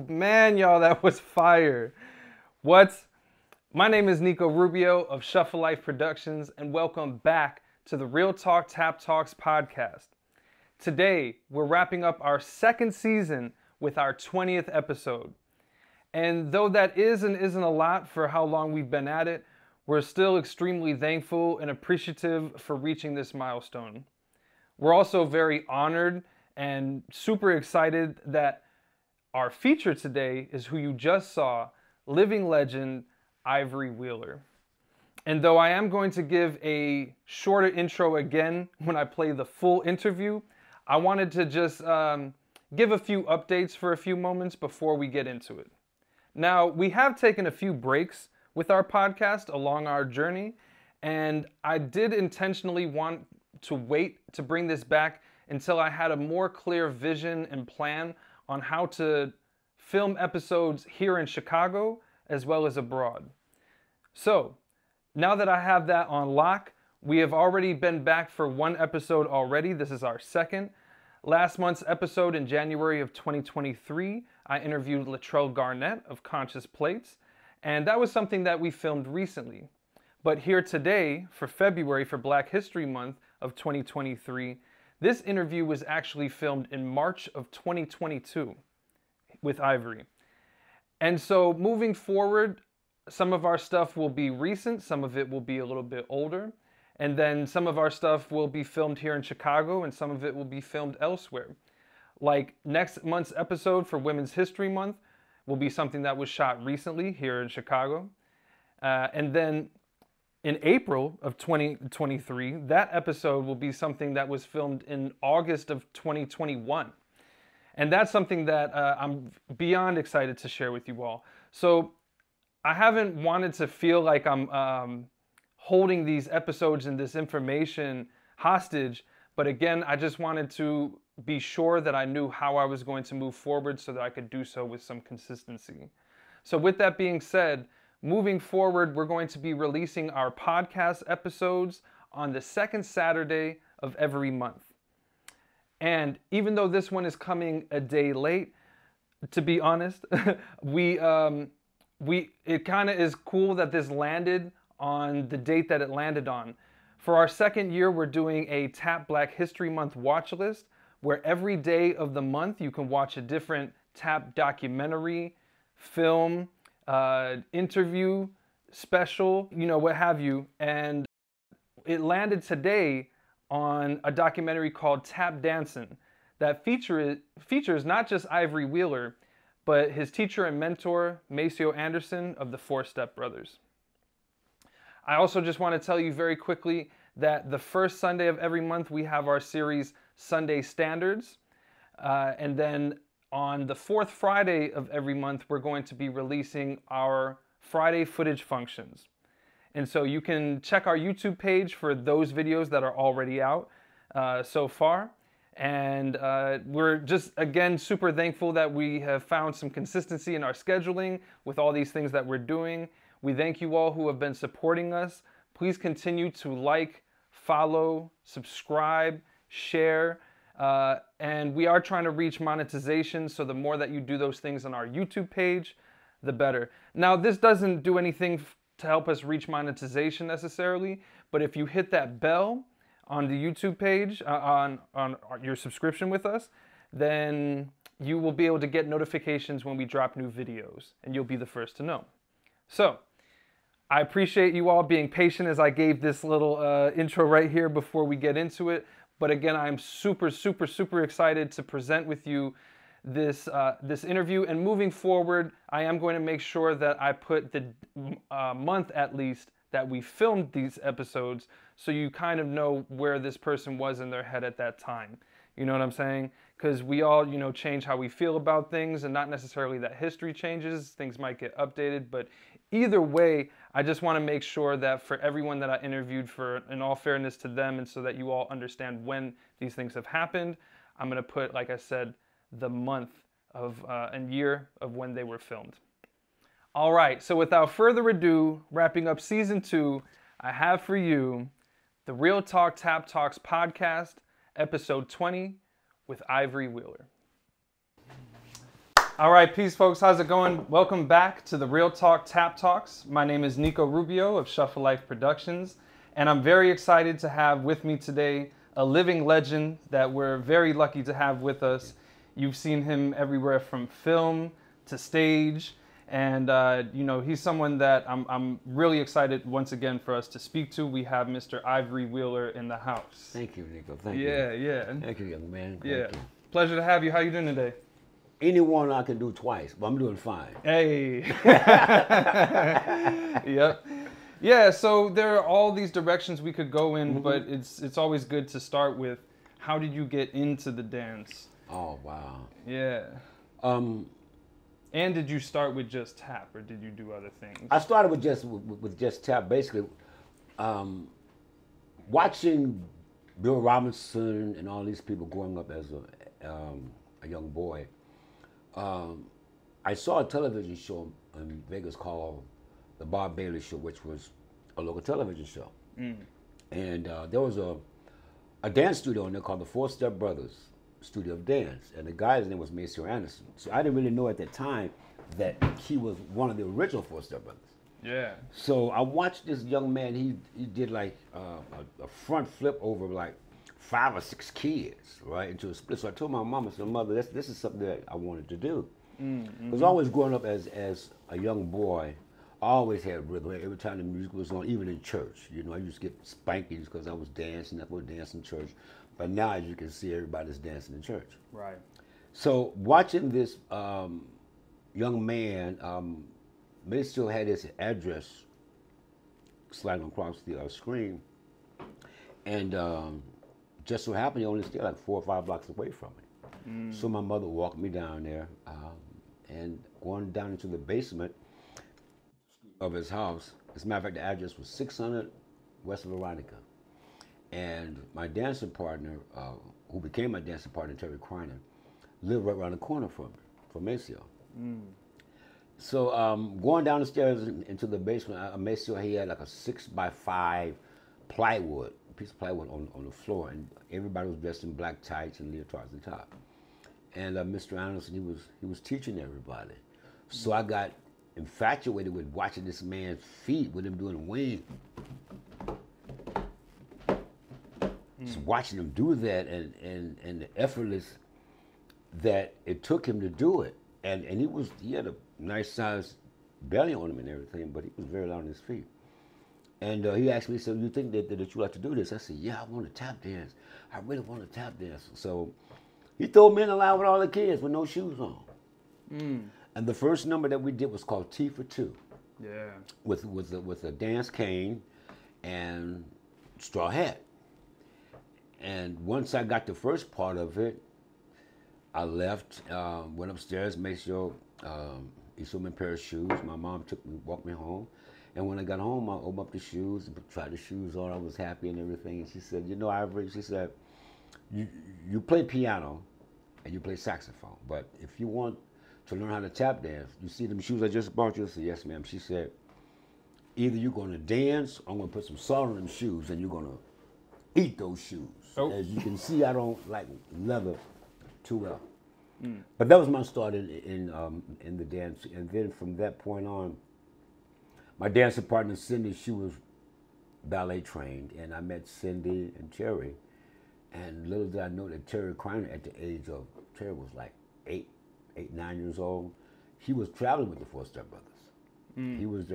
Man, y'all, that was fire. What? My name is Nico Rubio of Shuffle Life Productions, and welcome back to the Real Talk Tap Talks podcast. Today, we're wrapping up our second season with our 20th episode. And though that is and isn't a lot for how long we've been at it, we're still extremely thankful and appreciative for reaching this milestone. We're also very honored and super excited that our feature today is who you just saw, living legend Ivory Wheeler. And though I am going to give a shorter intro again when I play the full interview, I wanted to just give a few updates for a few moments before we get into it. Now, we have taken a few breaks with our podcast along our journey, and I did intentionally want to wait to bring this back until I had a more clear vision and plan on how to film episodes here in Chicago as well as abroad. So, now that I have that on lock, we have already been back for one episode already. This is our second. Last month's episode in January of 2023, I interviewed Latrell Garnett of Conscious Plates, and that was something that we filmed recently. But here today, for February, for Black History Month of 2023, this interview was actually filmed in March of 2022 with Ivory. And so moving forward, some of our stuff will be recent, some of it will be a little bit older, and then some of our stuff will be filmed here in Chicago and some of it will be filmed elsewhere. Like next month's episode for Women's History Month will be something that was shot recently here in Chicago. And then in April of 2023, that episode will be something that was filmed in August of 2021. And that's something that I'm beyond excited to share with you all. So I haven't wanted to feel like I'm holding these episodes and this information hostage. But again, I just wanted to be sure that I knew how I was going to move forward so that I could do so with some consistency. So with that being said, moving forward, we're going to be releasing our podcast episodes on the second Saturday of every month. And even though this one is coming a day late, to be honest, it kind of is cool that this landed on the date that it landed on. For our second year, we're doing a Tap Black History Month watch list, where every day of the month you can watch a different Tap documentary, film, interview, special, what have you. And it landed today on a documentary called Tap Dancin' that features not just Ivory Wheeler, but his teacher and mentor, Maceo Anderson of the Four Step Brothers. I also just want to tell you very quickly that the first Sunday of every month we have our series Sunday Standards. And then on the fourth Friday of every month, we're going to be releasing our Friday footage functions. And so you can check our YouTube page for those videos that are already out so far. And we're just, again, super thankful that we have found some consistency in our scheduling with all these things that we're doing. We thank you all who have been supporting us. Please continue to like, follow, subscribe, share. And we are trying to reach monetization, so the more that you do those things on our YouTube page, the better. Now, this doesn't do anything to help us reach monetization necessarily, but if you hit that bell on the YouTube page, on your subscription with us, then you will be able to get notifications when we drop new videos, and you'll be the first to know. So, I appreciate you all being patient as I gave this little intro right here before we get into it. But again, I'm super, super, super excited to present with you this interview. And moving forward, I am going to make sure that I put the month at least that we filmed these episodes, so you kind of know where this person was in their head at that time. You know what I'm saying? Because we all, change how we feel about things, and not necessarily that history changes. Things might get updated, but either way, I just want to make sure that for everyone that I interviewed, in all fairness to them, and so that you all understand when these things have happened, I'm going to put, like I said, the month of and year of when they were filmed. All right, so without further ado, wrapping up season 2, I have for you the Real Talk Tap Talks podcast, episode 20, with Ivory Wheeler. All right, peace, folks. How's it going? Welcome back to the Real Talk Tap Talks. My name is Nico Rubio of Shuffle Life Productions, and I'm very excited to have with me today a living legend that we're very lucky to have with us. You've seen him everywhere from film to stage, and he's someone that I'm really excited once again for us to speak to. We have Mr. Ivory Wheeler in the house. Thank you, Nico. Thank you. Yeah. Thank you, young man. Thank Yeah. you. Pleasure to have you. How you doing today? Anyone I can do twice, but I'm doing fine. Hey. Yep. Yeah, so there are all these directions we could go in, but it's always good to start with, how did you get into the dance? Oh, wow. Yeah. And did you start with just tap, or did you do other things? I started with just tap, basically watching Bill Robinson and all these people growing up as a young boy. I saw a television show in Vegas called The Bob Bailey Show, which was a local television show. And there was a dance studio in there called the Four Step Brothers Studio of Dance. And the guy's name was Maceo Anderson. So I didn't really know at that time that he was one of the original Four Step Brothers. Yeah. So I watched this young man, he did like a front flip over like 5 or 6 kids, right, into a split. So I told my mom, I said, Mother, this is something that I wanted to do. Because always growing up as a young boy, I always had rhythm. Every time the music was on, even in church, I used to get spankings because I was dancing. I would dance in church. But now, as you can see, everybody's dancing in church. Right. So watching this young man, they still had his address sliding across the screen. And just so happened he only stayed like 4 or 5 blocks away from me. So my mother walked me down there, and going down into the basement of his house. As a matter of fact, the address was 600 West Veronica. And my dancing partner, who became my dancing partner, Terry Kreiner, lived right around the corner from me, from Maceo. So going down the stairs into the basement, Maceo, he had like a 6x5 plywood, piece of plywood on the floor, and everybody was dressed in black tights and leotards on top. And Mr. Anderson, he was teaching everybody. So I got infatuated with watching this man's feet, with him doing wing. Just watching him do that, and the effortless that it took him to do it. And he had a nice sized belly on him and everything, but he was very light on his feet. And he asked me, so you think that you like to do this? I said, yeah, I want to tap dance. I really want to tap dance. So he threw me in the line with all the kids with no shoes on. And the first number that we did was called T for Two. Yeah. With a dance cane and straw hat. And once I got the first part of it, I left, went upstairs, made sure he showed me a pair of shoes. My mom walked me home. And when I got home, I opened up the shoes, tried the shoes on. I was happy and everything. And she said, Ivory, she said, you play piano and you play saxophone. But if you want to learn how to tap dance, you see them shoes I just bought you? I said, yes, ma'am. She said, either you're going to dance or I'm going to put some salt on them shoes and you're going to eat those shoes. Oh. As you can see, I don't like leather too well. But that was my start in the dance. And then from that point on, my dancing partner, Cindy, she was ballet trained. And I met Cindy and Terry. And little did I know that Terry Kreiner, at the age of, Terry was like 9 years old, he was traveling with the Four Step Brothers. He was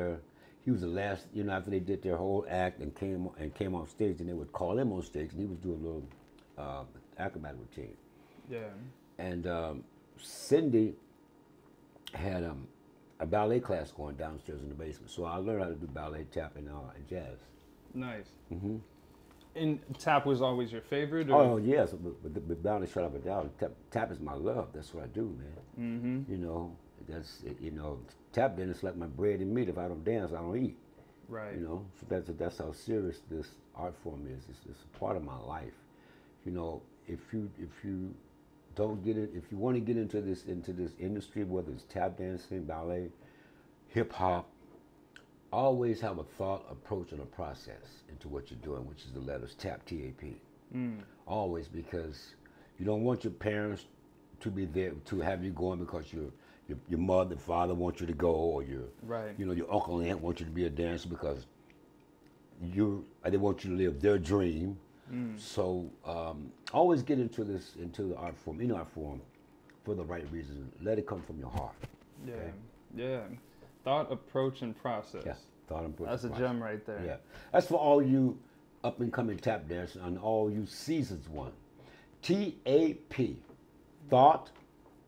the last, after they did their whole act and came on stage, and they would call him on stage, and he was doing a little acrobat routine. Yeah. And Cindy had a ballet class going downstairs in the basement, so I learned how to do ballet, tap, and jazz. Nice. And tap was always your favorite? Or? Oh yes, but ballet, shut up and down. Tap is my love. That's what I do, man. That's tap dance is like my bread and meat. If I don't dance, I don't eat. Right. So that's how serious this art form is. It's a part of my life. If you don't get it, if you want to get into this industry, whether it's tap dancing, ballet, hip hop, always have a thought, approach, and a process into what you're doing, which is the letters TAP, T-A-P. Always, because you don't want your parents to be there to have you going because your mother and father want you to go, or Right. your uncle and aunt want you to be a dancer because they want you to live their dream. So always get into the art form, any art form, for the right reason. Let it come from your heart. Yeah. Okay? Yeah. Thought, approach, and process. Yeah, thought and That's a process. gem right there. Yeah, that's for all you up and coming tap dancers and all you seasoned one. TAP, thought,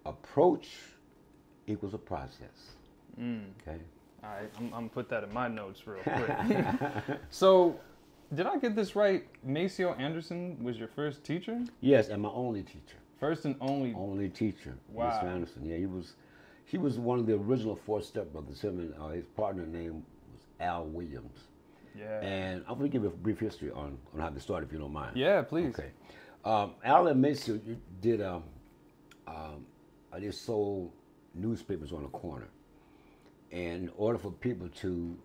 approach equals a process. Okay. All right, I'm gonna put that in my notes real quick. So, did I get this right? Maceo Anderson was your first teacher? Yes, and my only teacher. First and only. Only teacher. Wow. Mr. Anderson. Yeah, he was one of the original four stepbrothers. Him and his partner name was Al Williams. Yeah. And I'm going to give you a brief history on how they started, if you don't mind. Yeah, please. Okay. Al and Maceo did they sold newspapers on the corner. And in order for people to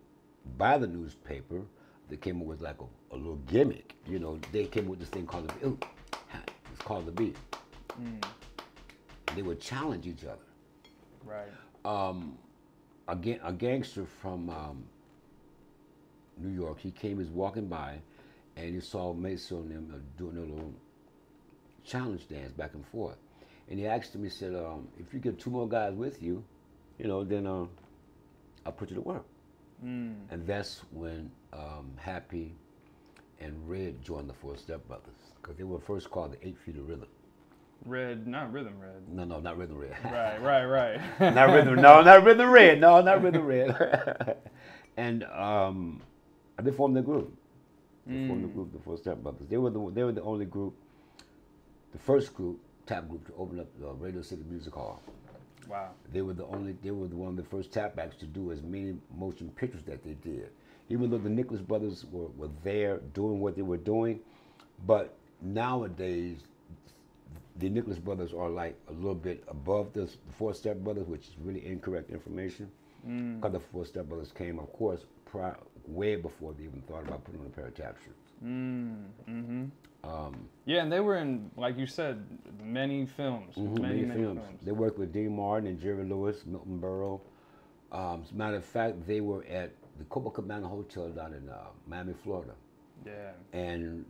buy the newspaper, they came up with like a little gimmick. They came up with this thing called it's called the beat. They would challenge each other. Right. A gangster from New York, he was walking by, and he saw Maceo and them doing a little challenge dance back and forth. And he asked him, he said, if you get two more guys with you, then I'll put you to work. And that's when Happy and Red joined the Four Step Brothers, because they were first called the 8 Feet of Rhythm. Red, not Rhythm Red. No, not Rhythm Red. Right. Not Rhythm. No, not Rhythm Red. No, not Rhythm Red. And they formed the group. They formed the group, the Four Step Brothers. They were the only group, the first group, tap group, to open up the Radio City Music Hall. Wow. They were one of the first tap acts to do as many motion pictures that they did. Even though the Nicholas brothers were there doing what they were doing, but nowadays the Nicholas brothers are like a little bit above the Four Step Brothers, which is really incorrect information. Because the Four Step Brothers came, of course, way before they even thought about putting on a pair of tap shoes. Yeah, and they were in, like you said, many films. Many films. They worked with Dean Martin and Jerry Lewis, Milton Berle. As a matter of fact, they were at the Copacabana Hotel down in Miami, Florida. Yeah. And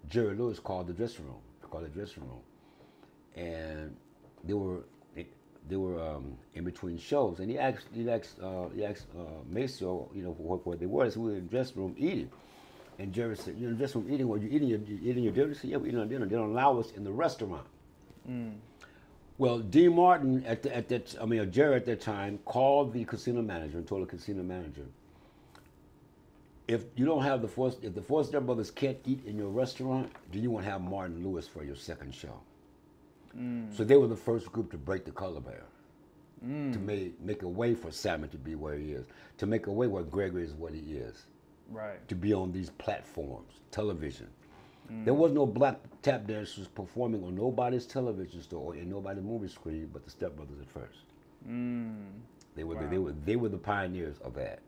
Jerry Lewis called the dressing room. And they were in between shows, and he asked Maceo, where they were. So we were in the dressing room eating, and Jerry said, "You're in the dressing room eating. Well, you eating your dinner?" He said, "Yeah, we're eating our dinner. They don't allow us in the restaurant." Well, Dean Martin Jerry at that time called the casino manager and told the casino manager, if you don't have if the Four Step Brothers can't eat in your restaurant, then you won't have Martin Lewis for your second show. So they were the first group to break the color barrier, to make a way for Salmon to be where he is, to make a way where Gregory is what he is, right? To be on these platforms, television. There was no black tap dancers performing on nobody's television store or in nobody's movie screen but the Step Brothers at first. They were the pioneers of that.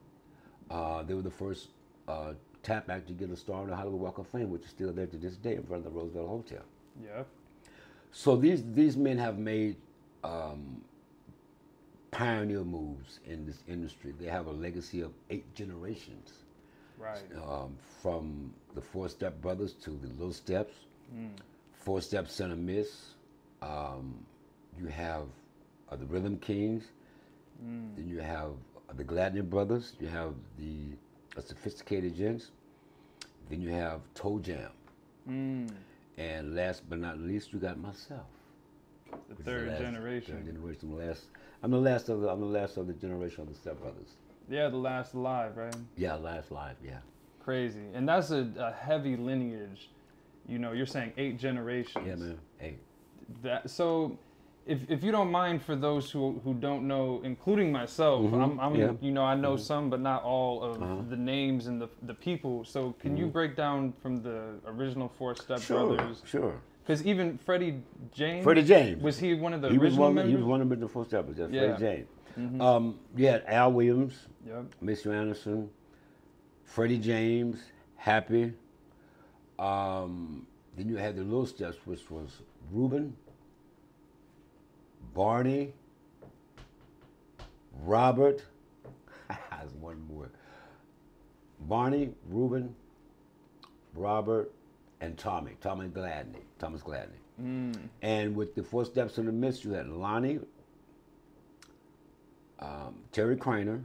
They were the first tap act to get a star on the Hollywood Walk of Fame, which is still there to this day in front of the Roosevelt Hotel. Yep. So these men have made pioneer moves in this industry. They have a legacy of 8 generations. Right. From the Four Step Brothers to the Little Steps, Four Step Center Miss. You have the Rhythm Kings. Then you have the Gladney Brothers. You have the Sophisticated Gents. Then you have Toe Jam. And last but not least, you got myself. The third generation. Third generation. I'm the last of the generation of the Step Brothers. Yeah, the last alive, right? Yeah, last live. Yeah. Crazy, and that's a heavy lineage. You're saying 8 generations. Yeah, man. 8. So, if you don't mind, for those who don't know, including myself, I know some, but not all of the names and the people. So, can you break down from the original Four Step Brothers? Sure. Because even Freddie James. Was he one of the original members? He was one of the Four Step Brothers. Yeah. Freddie James. You had Al Williams. Yep. Mr. Anderson. Freddie James. Happy. Then you had the Little Steps, which was Reuben, Barney, Robert, there's one more. Barney, Reuben, Robert, and Thomas Gladney. And with the Four Steps of the Mist, you had Lonnie, Terry Craner,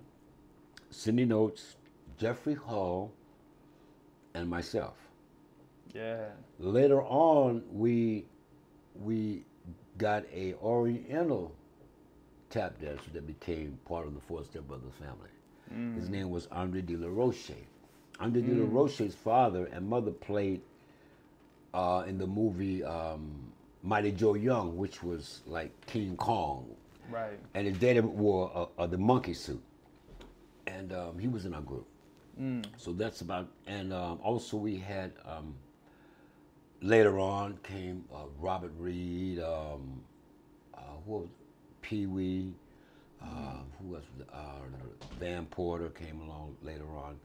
Cindy Notes, Jeffrey Hall, and myself. Yeah. Later on, we got a Oriental tap dancer that became part of the Four Step Brothers family. His name was Andre De La Roche. Andre De La Roche's father and mother played in the movie Mighty Joe Young, which was like King Kong. Right. And his daddy wore the monkey suit. And he was in our group. So that's about, and also we had, later on came Robert Reed, who was Pee Wee, who was Van Porter came along later on.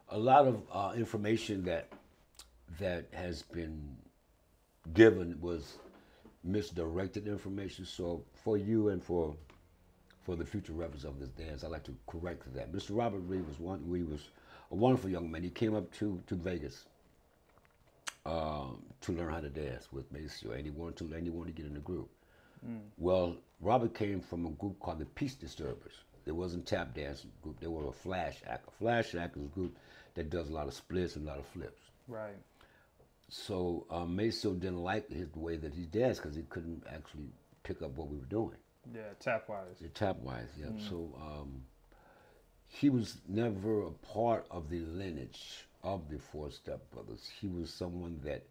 A lot of information that has been given was misdirected information. So for you and for the future reference of this dance, I'd like to correct that. Mr. Robert Reed was a wonderful young man. He came up to Vegas to learn how to dance with Maceo, and he wanted to get in the group. Well, Robert came from a group called the Peace Disturbers. It wasn't tap dance group. They were a flash act. A flash act is a group that does a lot of splits and a lot of flips. Right. So Maceo didn't like the way that he danced because he couldn't actually pick up what we were doing. Yeah, tap-wise. Yeah, tap-wise, yeah. So he was never a part of the lineage of the Four Step Brothers. He was someone that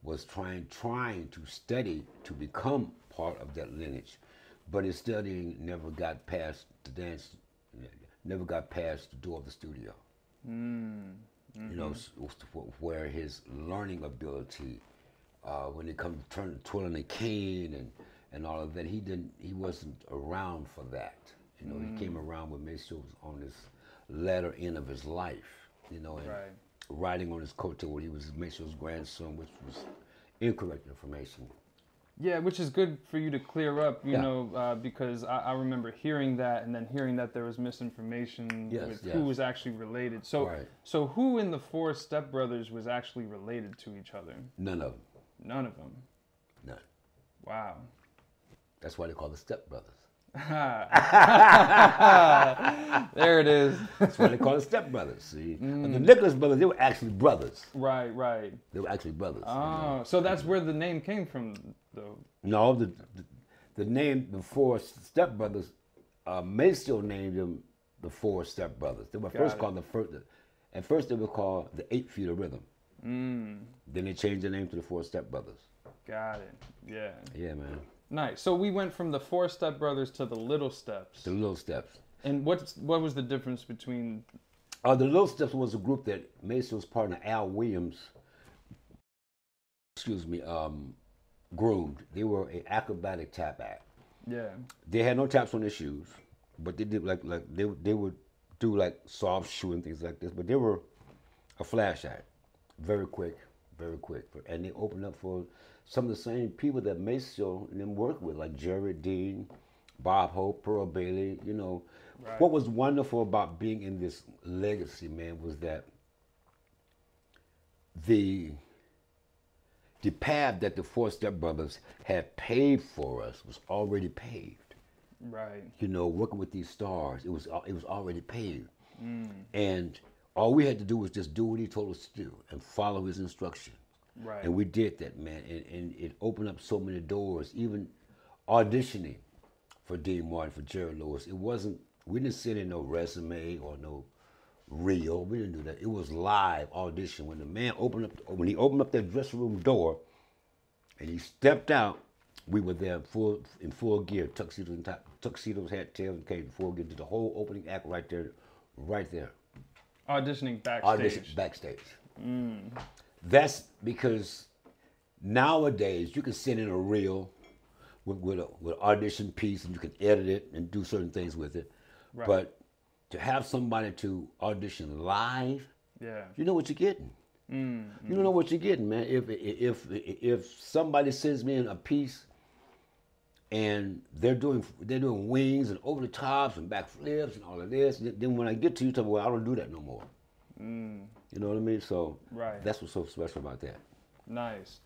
was trying to study to become part of that lineage, but his studying never got past the dance, never got past the door of the studio. You know, where his learning ability, when it comes to twirling a cane and all of that, he wasn't around for that. You know, he came around when Maceo was on his latter end of his life, you know, and riding on his coattail when he was Maceo's grandson, which was incorrect information. Yeah, which is good for you to clear up, you know, because I remember hearing that and then hearing that there was misinformation with who was actually related. So, so who in the Four Step Brothers was actually related to each other? None of them. None of them? None. Wow. That's why they call the Step Brothers. There it is. That's why they call it Step Brothers. See, the Nicholas brothers, they were actually brothers. Right, right. They were actually brothers. Oh, you know? So that's where the name came from, though. No, the name, the Four Step Brothers, Maceo named them the Four Step Brothers. They were first called at first they were called the 8 Feet of Rhythm. Then they changed the name to the Four Step Brothers. Got it. Yeah. Yeah, man. Nice. So we went from the Four Step Brothers to the Little Steps. The Little Steps. And what was the difference between? The Little Steps was a group that Maceo's partner Al Williams, groomed. They were an acrobatic tap act. Yeah. They had no taps on their shoes, but they did like they would do like soft shoe and things like this. But they were a flash act, very quick, and they opened up for some of the same people that Maceo and them worked with, like Jared Dean, Bob Hope, Pearl Bailey. You know, what was wonderful about being in this legacy, man, was that the path that the Four Step Brothers had paved for us was already paved. Right. You know, working with these stars, it was already paved, and all we had to do was just do what he told us to do and follow his instruction. Right. And we did that, man, and it opened up so many doors. Even auditioning for Dean Martin, for Jerry Lewis, we didn't send in no resume or no reel. We didn't do that. It was live audition. When the man when he opened up that dressing room door, and he stepped out, we were there in full gear, tuxedos, hat, tails, and cape, full gear. Did the whole opening act right there. Auditioning backstage. Audition backstage. That's because nowadays you can send in a reel with an audition piece and you can edit it and do certain things with it. Right. But to have somebody to audition live, you know what you're getting. You don't know what you're getting, man. If somebody sends me in a piece and they're doing wings and over the tops and back flips and all of this. Then when I get to you, tell me, well, I don't do that no more. You know what I mean? So Right. that's what's so special about that. Nice.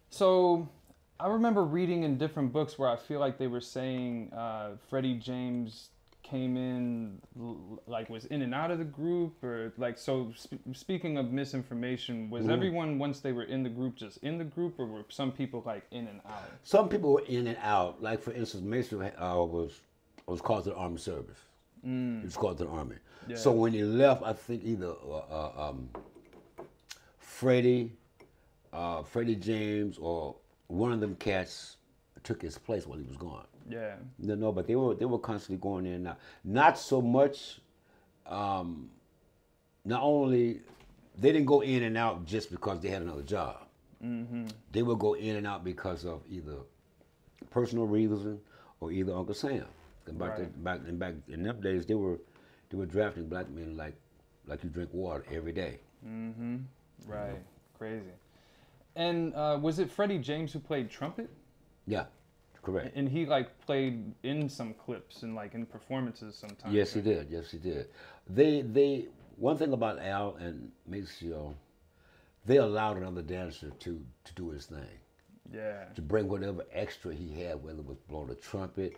So I remember reading in different books where I feel like they were saying Freddie James came in, like was in and out of the group, or like, so speaking of misinformation, was everyone, once they were in the group, just in the group, or were some people like in and out? Some people were in and out. Like for instance, Mason was called to the Army service. He was called to the Army. Yeah. So when he left, I think either Freddie James or one of them cats took his place while he was gone. Yeah. No, but they were constantly going in and out. Not so much. Not only they didn't go in and out just because they had another job. They would go in and out because of either personal reason or either Uncle Sam. And back in them days, they were drafting black men like you drink water every day. Right. Crazy. And was it Freddie James who played trumpet? Yeah, correct. And he like played in some clips and like in performances sometimes. Yes, he did. Yes, he did. They one thing about Al and Maceo, they allowed another dancer to do his thing. Yeah. To bring whatever extra he had, whether it was blowing a trumpet,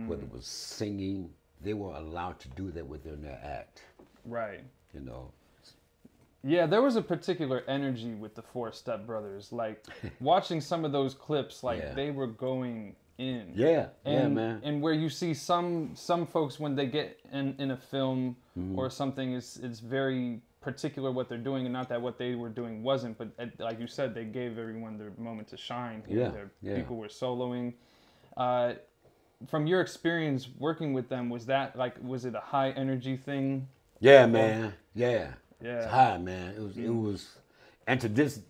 whether it was singing, they were allowed to do that within their act. Right. You know. Yeah, there was a particular energy with the Four Step Brothers. Like watching some of those clips, like Yeah. they were going in. Yeah, And, man. And where you see some folks when they get in a film or something, it's very particular what they're doing, and not that what they were doing wasn't, but like you said, they gave everyone their moment to shine. Yeah, People were soloing. From your experience working with them, was it a high energy thing? Yeah, man. Yeah. Yeah. It's high, man. It was, and to this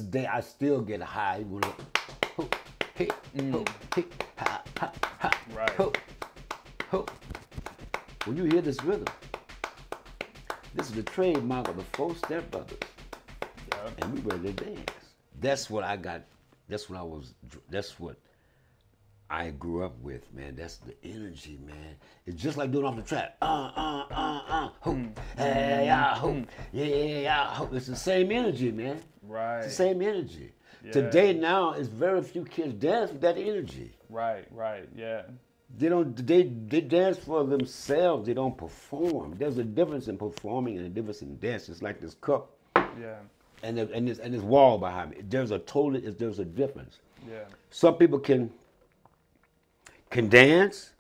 day, I still get high when Right. When you hear this rhythm, this is the trademark of the Four Step Brothers, Yeah. and we ready to dance. That's what I got. That's what I grew up with, man. That's the energy, man. It's just like doing off the track. Hey, yeah, It's the same energy, man. Right. It's the same energy. Yeah. Today now, it's very few kids dance with that energy. Right. Yeah. They dance for themselves. They don't perform. There's a difference in performing and a difference in dance. It's like this cup Yeah. and this wall behind me. There's a difference. Yeah. Some people can dance,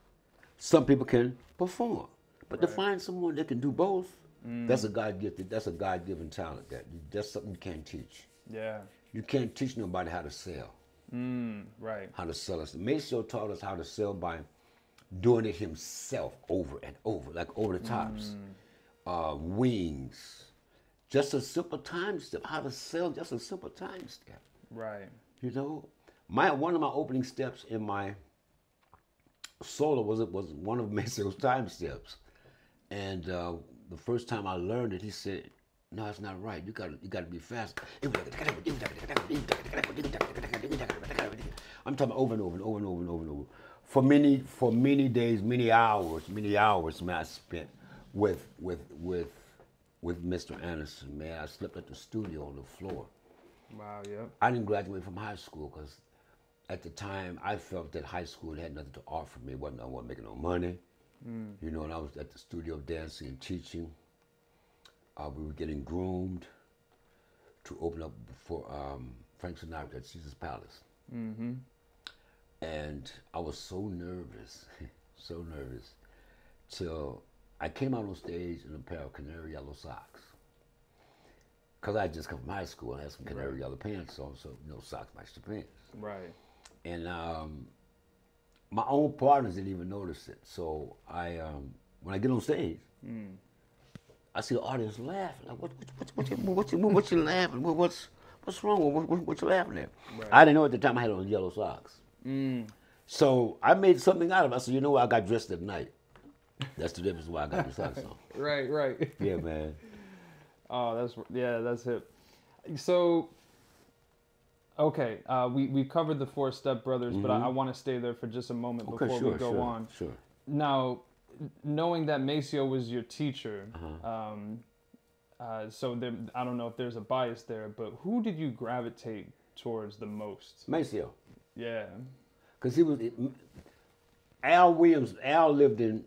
some people can perform. But to find someone that can do both, that's a God-given talent. That's something you can't teach. Yeah. You can't teach nobody how to sell. Right. How to sell us. Maceo taught us how to sell by doing it himself over and over, like over the tops, wings, just a simple time step. How to sell just a simple time step. Right. You know, one of my opening steps in my solo was one of Maceo's time steps, and the first time I learned it, he said, "No, it's not right. You got to be fast." I'm talking over and over and over and over and over and over. For many days, many hours, man, I spent with Mr. Anderson. Man, I slept at the studio on the floor. Wow. Yep. I didn't graduate from high school because at the time I felt that high school had nothing to offer me. I wasn't making no money. You know, and I was at the studio dancing and teaching. We were getting groomed to open up for Frank Sinatra at Caesar's Palace. And I was so nervous, till I came out on stage in a pair of canary yellow socks. Because I had just come from high school and had some canary yellow pants on, so, socks matched the pants. Right. And my own partners didn't even notice it. So when I get on stage, I see the audience laughing. Like, what you laughing? What's wrong? What you laughing at? Right. I didn't know at the time I had on yellow socks. So I made something out of it. I said, you know what? I got dressed at night. That's the difference why I got the socks on. Right. Yeah, man. Oh, that's hip. So, Okay, we covered the Four Step Brothers, but I want to stay there for just a moment Okay, before sure, we go sure, on. sure. Now, knowing that Maceo was your teacher, so there, I don't know if there's a bias there, but who did you gravitate towards the most? Maceo. Yeah. Because he was, Al Williams, Al lived in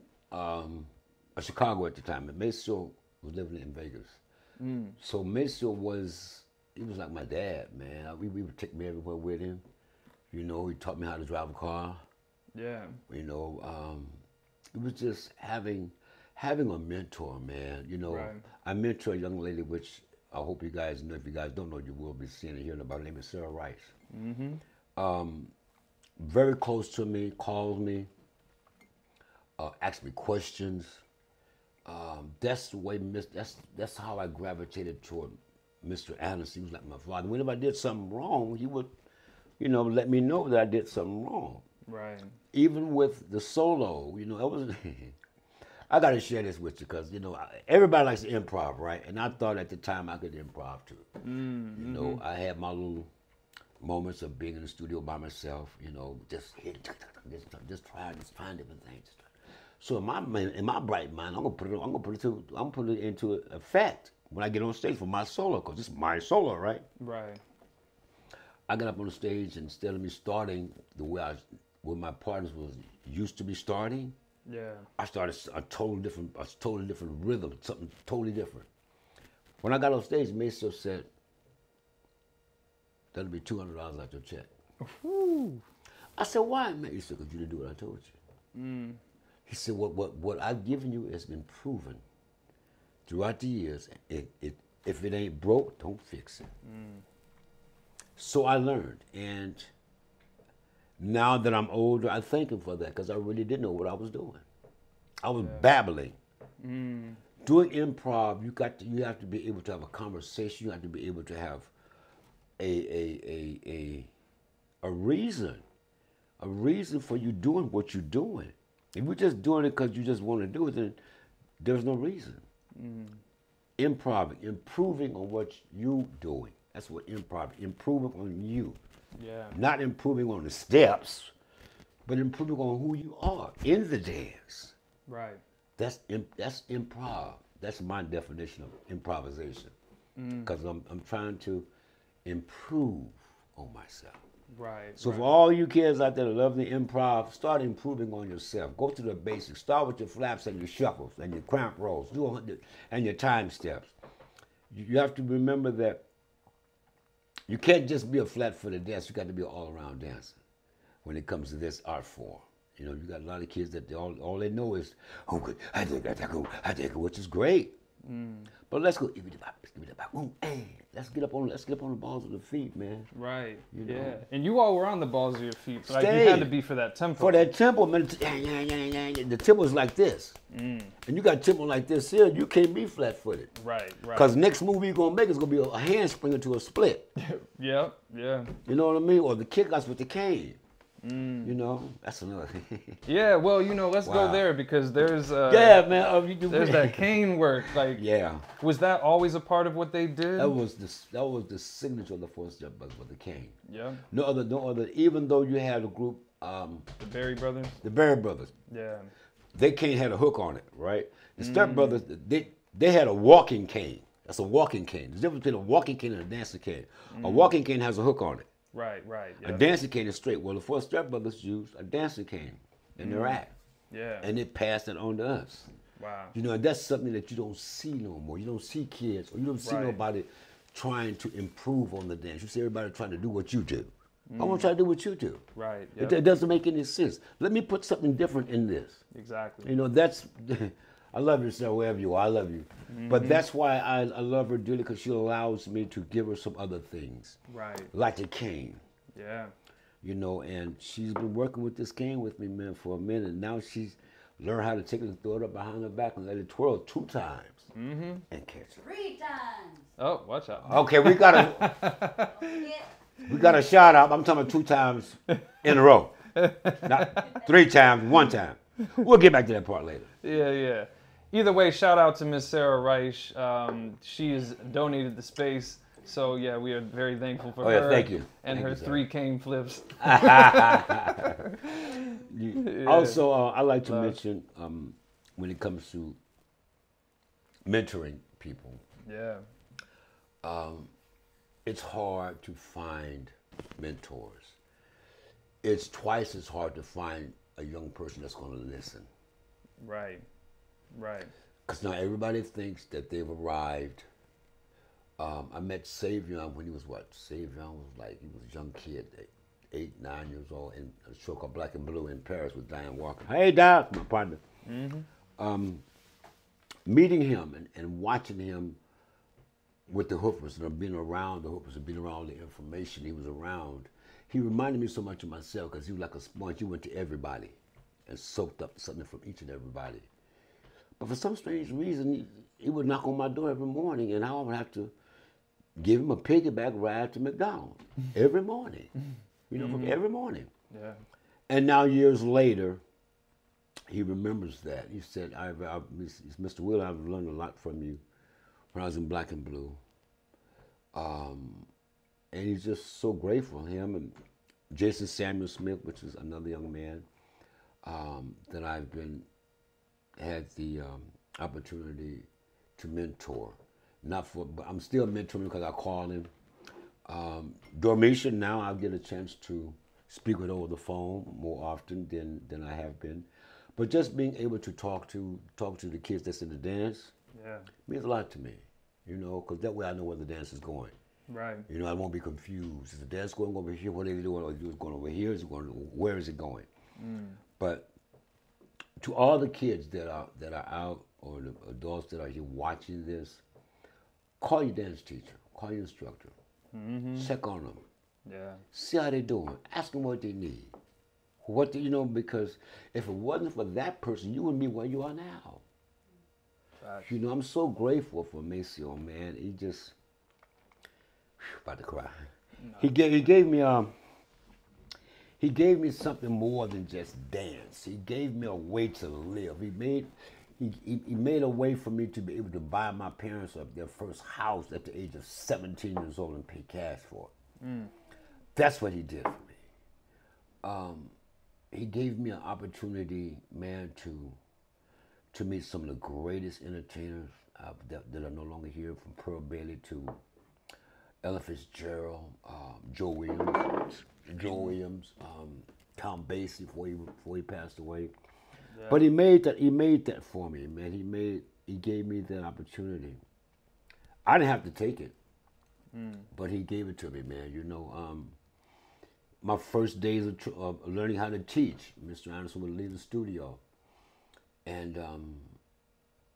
Chicago at the time, and Maceo was living in Vegas. So Maceo he was like my dad, man. We would take me everywhere with him. You know, he taught me how to drive a car. Yeah. You know, it was just having a mentor, man. You know, Right. I mentor a young lady, which I hope you guys know. If you guys don't know, you will be seeing and hearing about. Her name is Sarah Rice. Very close to me, calls me, asks me questions. That's the way that's how I gravitated toward Mr. Anderson. He was like my father. Whenever I did something wrong, he would, you know, let me know that I did something wrong. Right. Even with the solo, you know, it was. I got to share this with you because, you know, everybody likes to improv, right? And I thought at the time I could improv too. You know, I had my little moments of being in the studio by myself, you know, just trying different things. So in my bright mind, I'm gonna put it into effect when I get on stage for my solo, because it's my solo, right? Right. I got up on the stage, and instead of me starting the way my partners was used to be starting, Yeah. I started a totally different rhythm, something totally different. When I got on stage, Maceo said, "That'll be $200 out your check." Whew. I said, "Why, man?" He said, "Because you didn't do what I told you." He said, "What I've given you has been proven throughout the years. If it ain't broke, don't fix it." So I learned, and now that I'm older, I thank him for that, because I really didn't know what I was doing. I was babbling. Doing improv, you have to be able to have a conversation. You have to be able to have a reason for you doing what you're doing. If you're just doing it because you just want to do it, then there's no reason. Improv, improving on what you're doing. That's what improv, improving on you. Yeah. Not improving on the steps, but improving on who you are in the dance. Right. That's improv. That's my definition of improvisation. Because I'm trying to improve on myself. Right. So right. for all you kids out there that love the improv, start improving on yourself. Go to the basics. Start with your flaps and your shuffles and your cramp rolls, and your time steps. You have to remember that you can't just be a flat-footed dancer. You got to be an all-around dancer when it comes to this art form. You know, you got a lot of kids that all they know is, "Oh, good, I did that, which is great." But let's go. Let's get up on the balls of the feet, man. Right. You know. Yeah. And you all were on the balls of your feet. But like, you Stay. had to be for that tempo. For that tempo, man, the tempo is like this. And you got tempo like this here, you can't be flat-footed. Right. Right. Because next move you're going to make is going to be a handspring into a split. Yep. Yeah. You know what I mean? Or the kick-outs with the cane. You know, that's another thing. Yeah. Well, you know, let's go Wow. there because there's Yeah, man. there's that cane work. Like, Yeah. was that always a part of what they did? That was the signature of the Four Step Brothers with the cane. Yeah. No other. Even though you had a group, The Berry Brothers. the Berry Brothers, Yeah. they cane had a hook on it, right? The Step Brothers, they had a walking cane. That's a walking cane. There's a difference between a walking cane and a dancing cane. A walking cane has a hook on it. Right. Right. A Yep. dancing cane is straight. Well, the Four Step Brothers used a dancing cane in their act, Yeah. and it passed it on to us. Wow. You know, and that's something that you don't see no more. You don't see kids, or you don't see Right. nobody trying to improve on the dance. You see everybody trying to do what you do. I want to try to do what you do. Right. It Yep. doesn't make any sense. Let me put something different in this. Exactly. You know, that's, I love you, sir, wherever you are. I love you. But that's why I love her dearly, because she allows me to give her some other things, Right. like the cane. Yeah. You know, and she's been working with this cane with me, man, for a minute. Now she's learned how to take it and throw it up behind her back and let it twirl 2 times and catch it. 3 times. Oh, watch out. Okay, we got a shout out. I'm talking about 2 times in a row, not 3 times, 1 time. We'll get back to that part later. Yeah, yeah. Either way, shout out to Miss Sarah Reich. She has donated the space So yeah, we are very thankful for Oh, her. yeah, thank you. And Thank her you, sir. 3 cane flips. Also, I like to Love. mention when it comes to mentoring people, Yeah. it's hard to find mentors. It's twice as hard to find a young person that's going to listen. Right. Right. Because now everybody thinks that they've arrived. I met Savion when he was what? Savion was like, he was a young kid, 8, 9 years old, in a show called Black and Blue in Paris with Diane Walker. Hey, Doc, my partner. Meeting him and watching him with the Hoopers and being around the Hoopers and being around all the information he was around, he reminded me so much of myself because he was like a sponge. He went to everybody and soaked up something from each and everybody. But for some strange reason, he would knock on my door every morning, and I would have to give him a piggyback ride to McDonald's every morning. You know, every morning. Yeah. And now years later, he remembers that. He said, Mr. Will, I've learned a lot from you when I was in Black and Blue. And he's just so grateful. Him and Jason Samuel Smith, which is another young man that I've had the opportunity to mentor. But I'm still mentoring because I call him. Dormisha, now I get a chance to speak with over the phone more often than I have been. But just being able to talk to the kids that's in the dance means a lot to me, you know, because that way I know where the dance is going. Right. You know, I won't be confused. Is the dance going over here? What are they doing? Or is it going over here? Is it going? Where is it going? But to all the kids that are out, or the adults that are here watching this, call your dance teacher, call your instructor, check on them, see how they're doing, ask them what they need. What do you know? Because if it wasn't for that person, you wouldn't be where you are now. Right. You know, I'm so grateful for Maceo, man. He just about to cry. No. He gave me something more than just dance. He gave me a way to live. He made a way for me to be able to buy my parents their first house at the age of 17 years old and pay cash for it. That's what he did for me. He gave me an opportunity, man, to meet some of the greatest entertainers that are no longer here, from Pearl Bailey to Ella Fitzgerald, Joe Williams, Tom Basie before he passed away. Yeah. But he made that for me, man. He gave me that opportunity. I didn't have to take it, but he gave it to me, man. You know, my first days of learning how to teach, Mr. Anderson would leave the studio, and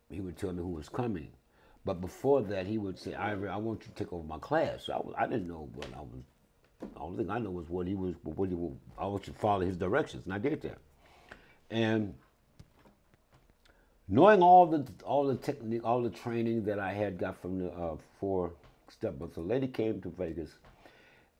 he would tell me who was coming. But before that, he would say, "Ivory, I want you to take over my class." So I didn't know what I was. The only thing I know was I was to follow his directions, and I did that. And knowing all the technique, all the training that I had got from the 4-step, but the lady came to Vegas,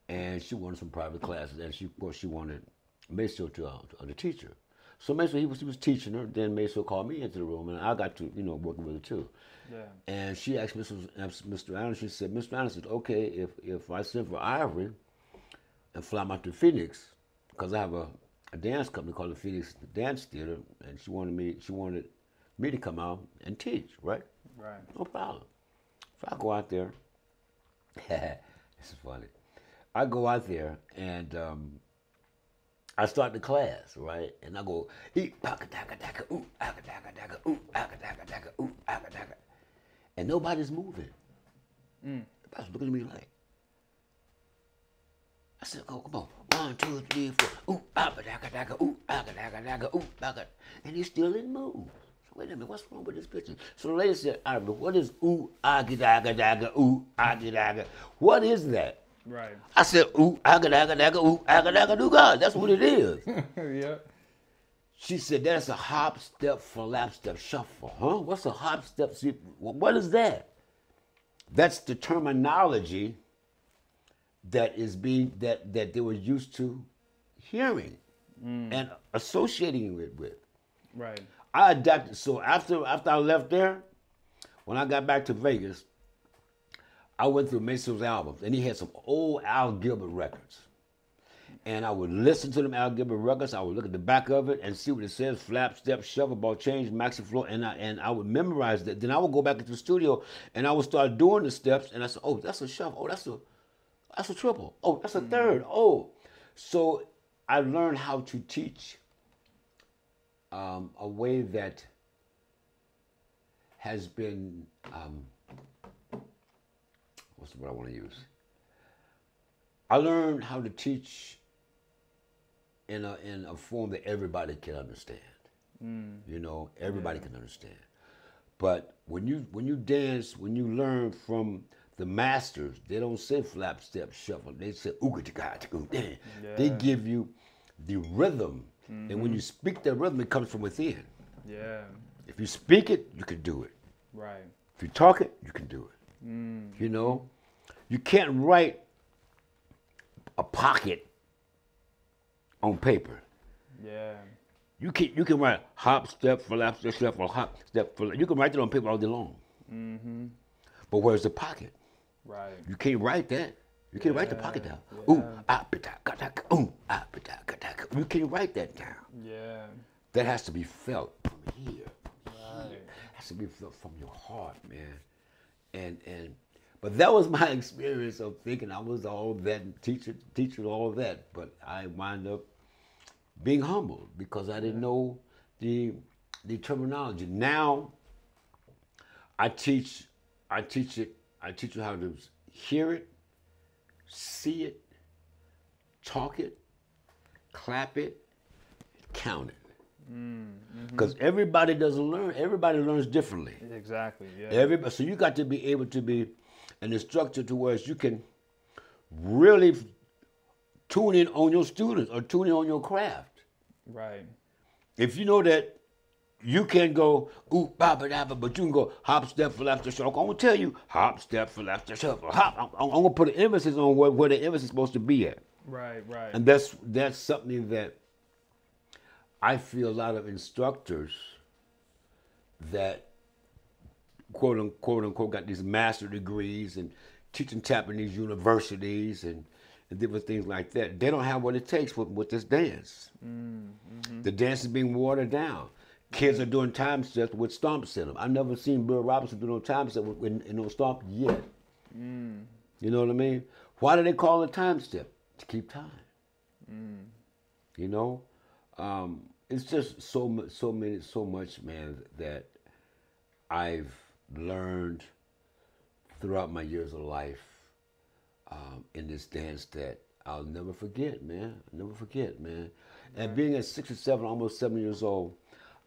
and she wanted some private classes, and of course she wanted Maceo to teach her. So Maceo, he was teaching her. Then Maceo called me into the room, and I got to working with her too. Yeah. And she asked Mr. Anderson. She said, "Mr. Anderson, okay, if I send for Ivory and fly him out to Phoenix, because I have a dance company called the Phoenix Dance Theater, and she wanted me to come out and teach, right? Right. No problem. So I go out there. This is funny. I go out there and I start the class, right? And I go, ooh, ooh, and nobody's moving. Everybody's looking at me like, I said, "Oh, come on. 1, 2, 3, 4. Ooh, ooh, ooh, and he still didn't move. So wait a minute, what's wrong with this picture? So the lady said, "All right, but what is ooh, ooh, what is that?" Right. I said, "Ooh, ooh, do God." That's what it is. Yeah. She said, "That's a hop, step, flap, step, shuffle." Huh? What's a hop, step? What is that? That's the terminology that they were used to hearing and associating with. Right. I adapted. So after I left there, when I got back to Vegas, I went through Mason's albums, and he had some old Al Gilbert records. And I would listen to them Al Gilbert records. I would look at the back of it and see what it says: flap, step, shuffle, ball change, maxi flow, and I would memorize that. Then I would go back into the studio and I would start doing the steps. And I said, "Oh, that's a shuffle. Oh, that's a triple. Oh, that's a third. Oh." So I learned how to teach a way that has been what's the word I want to use? I learned how to teach in a form that everybody can understand. You know, everybody can understand. But when you dance, when you learn from the masters, they don't say flap, step, shuffle. They say ooga. They give you the rhythm, and when you speak that rhythm, it comes from within. Yeah. If you speak it, you can do it. Right. If you talk it, you can do it. You know, you can't write a pocket on paper. Yeah. You can write hop, step, flap, step, shuffle, hop, step, flap. You can write it on paper all day long. But where's the pocket? Right. You can't write that. You can't write the pocket down. Ooh, you can't write that down. Yeah. That has to be felt from here. Right. It has to be felt from your heart, man. But that was my experience of thinking I was all that and teaching all that. But I wound up being humbled because I didn't know the terminology. Now I teach you how to hear it, see it, talk it, clap it, count it. Because everybody doesn't learn. Everybody learns differently. Exactly. Yeah. Everybody. So you got to be able to be an instructor to where you can really tune in on your students or tune in on your craft. Right. If you know that you can go ooh ba ba da ba, but you can go hop, step, flap, step, shuffle. I'm gonna tell you hop, step, flap, step, shuffle. Hop. I'm gonna put an emphasis on where the emphasis is supposed to be at. Right. Right. And that's something that I feel a lot of instructors that quote unquote got these master degrees and teaching tap in these universities and different things like that. They don't have what it takes with this dance. The dance is being watered down. Kids are doing time steps with stomps in them. I've never seen Bill Robinson do no time step with no stomp yet. You know what I mean? Why do they call it time step? To keep time. You know? It's just so much, man, that I've learned throughout my years of life in this dance that I'll never forget, man. I'll never forget, man. And being at 67, almost 7 years old,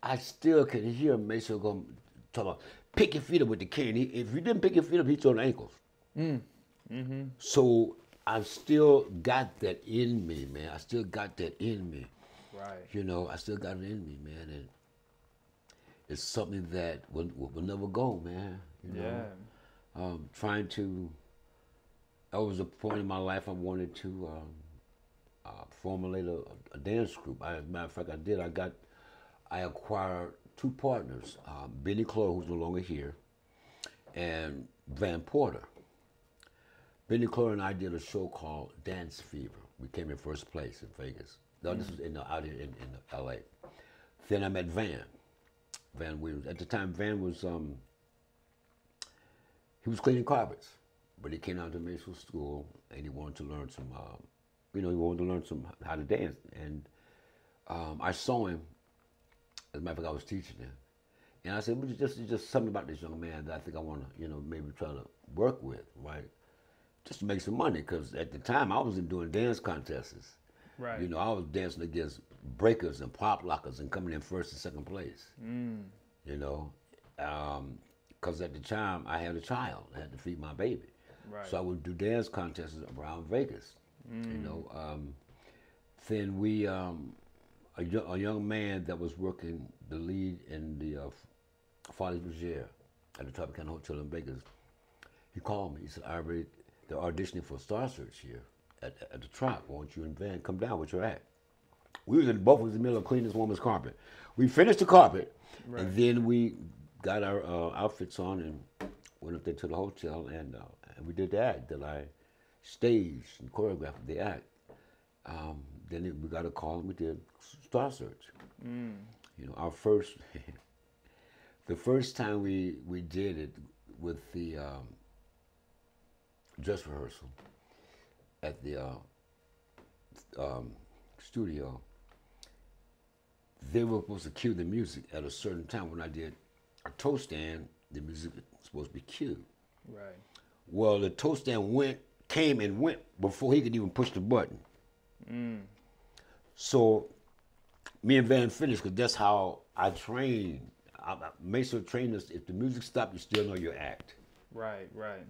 I still can hear Mason go talk about pick your feet up with the cane. If you didn't pick your feet up, he'd throw the ankles. So I've still got that in me, man. I still got that in me. Right. You know, I still got it in me, man. And it's something that will never go, man. You know? Yeah. Trying to, that was a point in my life I wanted to formulate a dance group. As a matter of fact, I did. I acquired two partners, Benny Clore, who's no longer here, and Van Porter. Benny Clore and I did a show called Dance Fever. We came in first place in Vegas. No, this was out here in L.A. Then I met Van Williams. At the time, Van was he was cleaning carpets, but he came out to Mason School and he wanted to learn some, he wanted to learn some how to dance. And I saw him. As a matter of fact, I was teaching him, and I said, well, just something about this young man that I think I want to, maybe try to work with, right? Just to make some money, because at the time I wasn't doing dance contests. Right. You know, I was dancing against breakers and pop lockers and coming in first and second place. You know, because at the time I had a child, I had to feed my baby. Right. So I would do dance contests around Vegas. You know, then we, a young man that was working the lead in the Folies Bergère at the Tropicana Hotel in Vegas, he called me. He said, Ivory, they're auditioning for Star Search here at the Trop. Why don't you and Van come down with your act? We was both was in the middle of cleaning this woman's carpet. We finished the carpet, and then we got our outfits on and went up there to the hotel and and we did the act. Then I staged and choreographed the act. We got a call and we did Star Search. You know, our first, the first time we did it with the dress rehearsal at the studio, they were supposed to cue the music at a certain time. When I did a toe stand, the music was supposed to be cued. Right. Well, the toe stand came and went before he could even push the button. So me and Van finished because that's how I train. I make sure trainers, if the music stops, you still know your act. Right, right.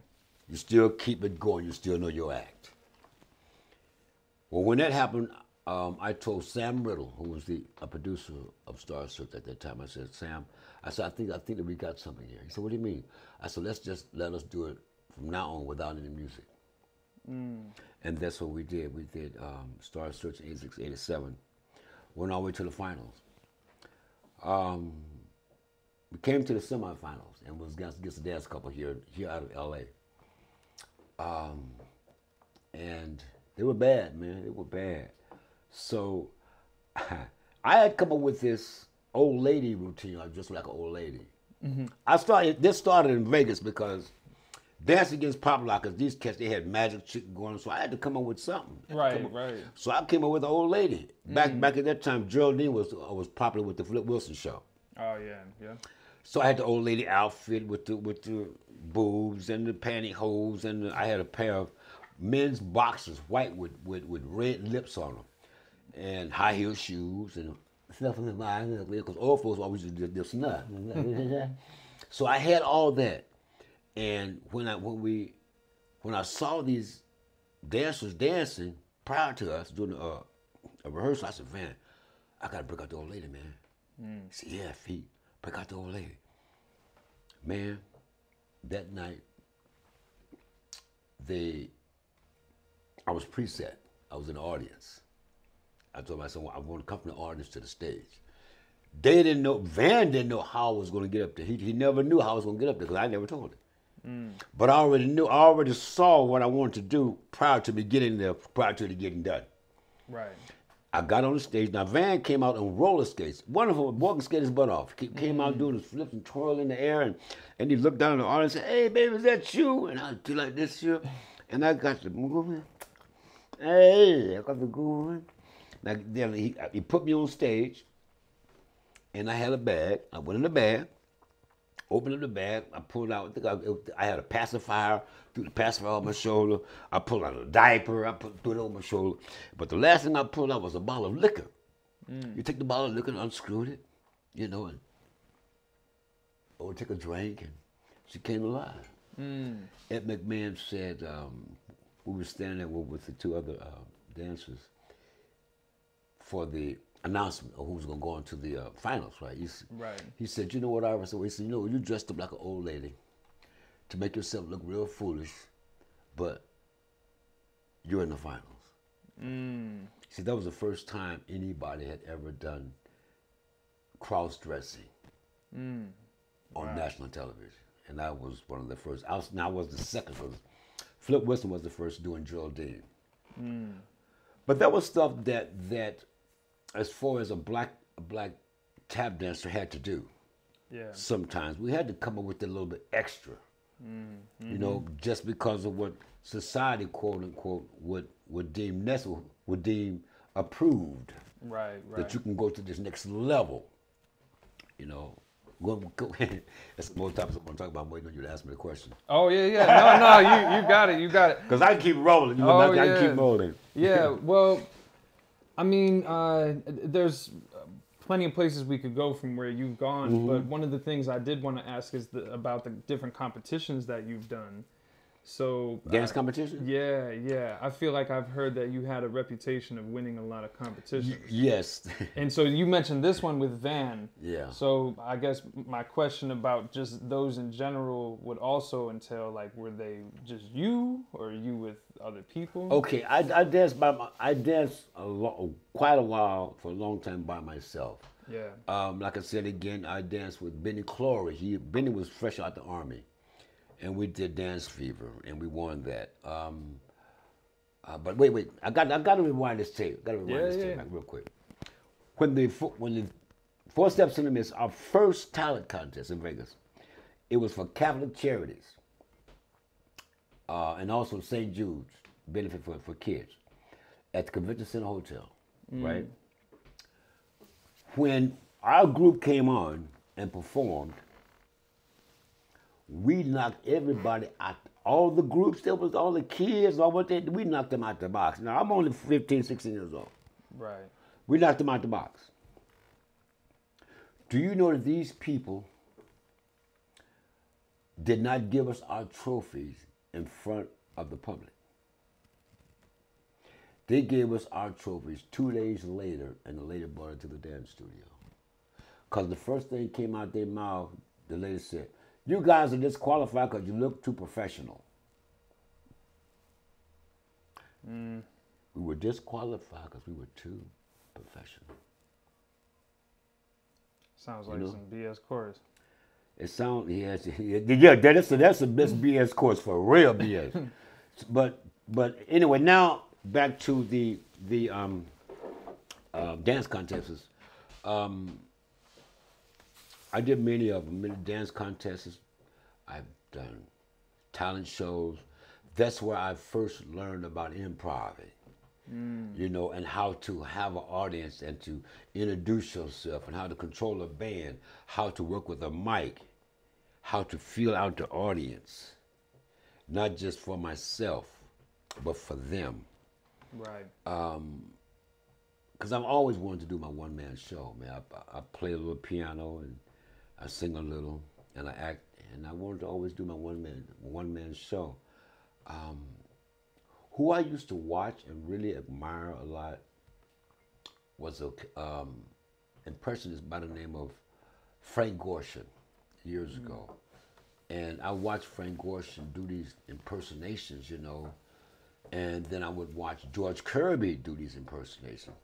You still keep it going. You still know your act. Well, when that happened, I told Sam Riddle, who was a producer of Star Search at that time, I said, Sam, I think that we got something here. He said, what do you mean? I said, let us do it from now on without any music. And that's what we did. We did Star Search in 86, 87. Went all the way to the finals. We came to the semifinals and was against the dance couple here out of LA. And they were bad, man. They were bad. So I had come up with this old lady routine. I was just like an old lady. This started in Vegas because Dancing Against Pop Lockers, these cats, they had magic shit going on, so I had to come up with something. Right. So I came up with an old lady. Back at that time, Geraldine was popular with the Flip Wilson show. Oh yeah. So I had the old lady outfit with the boobs and the pantyhose, and I had a pair of men's boxers, white with red lips on them, and high heel shoes and stuff in the mind because old folks always did this nut. So I had all that. And when I saw these dancers dancing prior to us doing a rehearsal, I said, Van, I gotta break out the old lady, man. He said, yeah, Feet, break out the old lady. Man, that night, I was preset. I was in the audience. I told myself, I want to come from the audience to the stage. They didn't know, Van didn't know how I was going to get up there. He never knew how I was going to get up there because I never told him. But I already saw what I wanted to do prior to me getting there, prior to it getting done. Right. I got on the stage. Now, Van came out on roller skates. Wonderful, walking skate his butt off. Came out doing his flips and twirl in the air, and he looked down at the audience and said, hey, baby, is that you? And I do like this here. And I got the moving. Hey, I got the going. Now, then he put me on stage, and I had a bag. I went in the bag. Opened up the bag, I pulled out, I had a pacifier, threw the pacifier on my shoulder. I pulled out a diaper, threw it on my shoulder. But the last thing I pulled out was a bottle of liquor. You take the bottle of liquor and unscrewed it, you know, and take a drink, and she came alive. Ed McMahon said, we were standing there with the two other dancers for the announcement of who's going to go into the finals, right? He said, you know what, Ira? So he said, you know, you dressed up like an old lady to make yourself look real foolish, but you're in the finals. See, that was the first time anybody had ever done cross-dressing on national television. And I was one of the first. I was the second. Flip Wilson was the first doing Geraldine. But that was stuff that as far as a black tap dancer had to do. Yeah. Sometimes we had to come up with a little bit extra. You know, just because of what society, quote unquote, would deem necessary, would deem approved. Right. That you can go to this next level. You know, that's more topics I want to talk about. I'm waiting on you to ask me the question. Oh yeah. No, you got it. Because I can keep rolling. You know, I can keep rolling. Yeah. Well, I mean, there's plenty of places we could go from where you've gone, but one of the things I did want to ask is about the different competitions that you've done. So dance competition? Yeah. I feel like I've heard that you had a reputation of winning a lot of competitions. Yes. And so you mentioned this one with Van. Yeah. So I guess my question about just those in general would also entail, like, were they just you or you with other people? Okay, I danced quite a while for a long time by myself. Yeah. Like I said again, I danced with Benny Clory. Benny was fresh out the Army. and we did Dance Fever, and we won that. But wait, I got to rewind this tape. Back real quick. When the 4 Steps in the Mist, our first talent contest in Vegas, it was for Catholic Charities, and also St. Jude's benefit for kids at the Convention Center Hotel, right? When our group came on and performed, we knocked everybody out. All the groups, there was all the kids, we knocked them out the box. Now, I'm only 15, 16 years old. Right. We knocked them out the box. Do you know that these people did not give us our trophies in front of the public? They gave us our trophies 2 days later, and the lady brought it to the dance studio. Because the first thing came out their mouth, the lady said, "You guys are disqualified because you look too professional." We were disqualified because we were too professional. Sounds like some BS chorus. It sounds, yeah, that's the best BS course for real BS. but anyway, now back to the dance contests. I did many of them, many dance contests. I've done talent shows. That's where I first learned about improv, and how to have an audience and to introduce yourself and how to control a band, how to work with a mic, how to feel out the audience, not just for myself, but for them. Right. Because I've always wanted to do my one-man show, man. I play a little piano and I sing a little and I act, and I wanted to always do my one-man show. Who I used to watch and really admire a lot was a impressionist by the name of Frank Gorshin years ago. And I watched Frank Gorshin do these impersonations, and then I would watch George Kirby do these impersonations.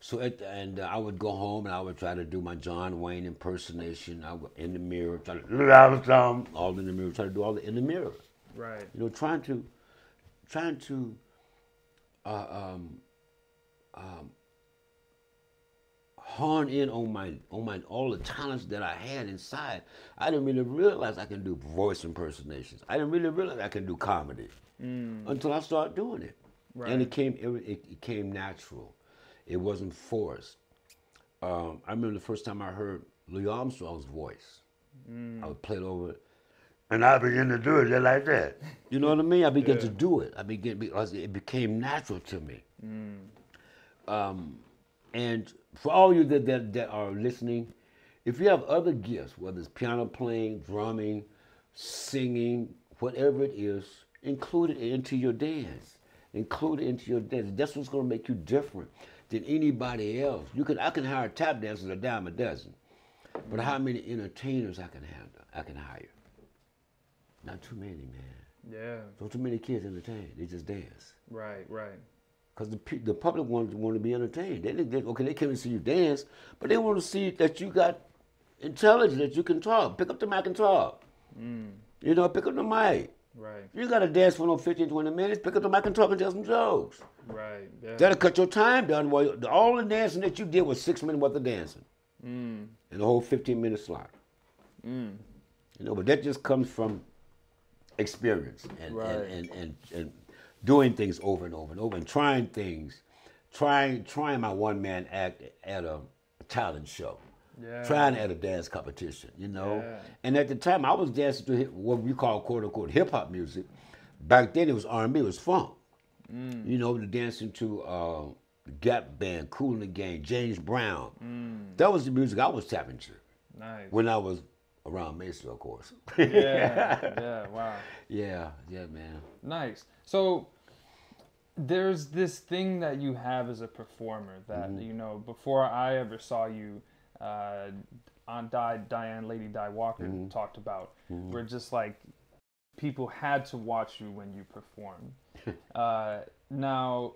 So I would go home and I would try to do my John Wayne impersonation. I would in the mirror, try to all in the mirror, try to do all in the mirror. Right. Trying to hone in on all the talents that I had inside. I didn't really realize I can do voice impersonations. I didn't really realize I can do comedy until I started doing it, Right. and it came natural. It wasn't forced. I remember the first time I heard Louis Armstrong's voice. I would play it over, and I began to do it just like that. You know what I mean? I began to do it. Because it became natural to me. And for all you that are listening, if you have other gifts, whether it's piano playing, drumming, singing, whatever it is, include it into your dance. Include it into your dance. That's what's going to make you different than anybody else. I can hire tap dancers a dime a dozen, but how many entertainers I can hire? Not too many, man. Yeah. Not too many kids entertain. They just dance. Right. Because the public want to be entertained. They came to see you dance, but they want to see that you got intelligence, that you can talk. Pick up the mic and talk. Pick up the mic. Right. You got to dance for 15, 20 minutes. Pick up the mic and talk and tell some jokes. Right. Yeah. That'll cut your time down. All the dancing that you did was 6 minutes worth of dancing. In the whole 15-minute slot. But that just comes from experience and doing things over and over and over and trying things, trying my one-man act at a talent show, trying at a dance competition, And at the time, I was dancing to what we call quote-unquote hip-hop music. Back then, it was R&B, it was funk. Dancing to the Gap Band, Kool and the Gang, James Brown. That was the music I was tapping to. Nice. When I was around Mesa, of course. Wow. Yeah, man. Nice. So there's this thing that you have as a performer that, before I ever saw you, Lady Di Walker talked about, where just like people had to watch you when you performed. Now,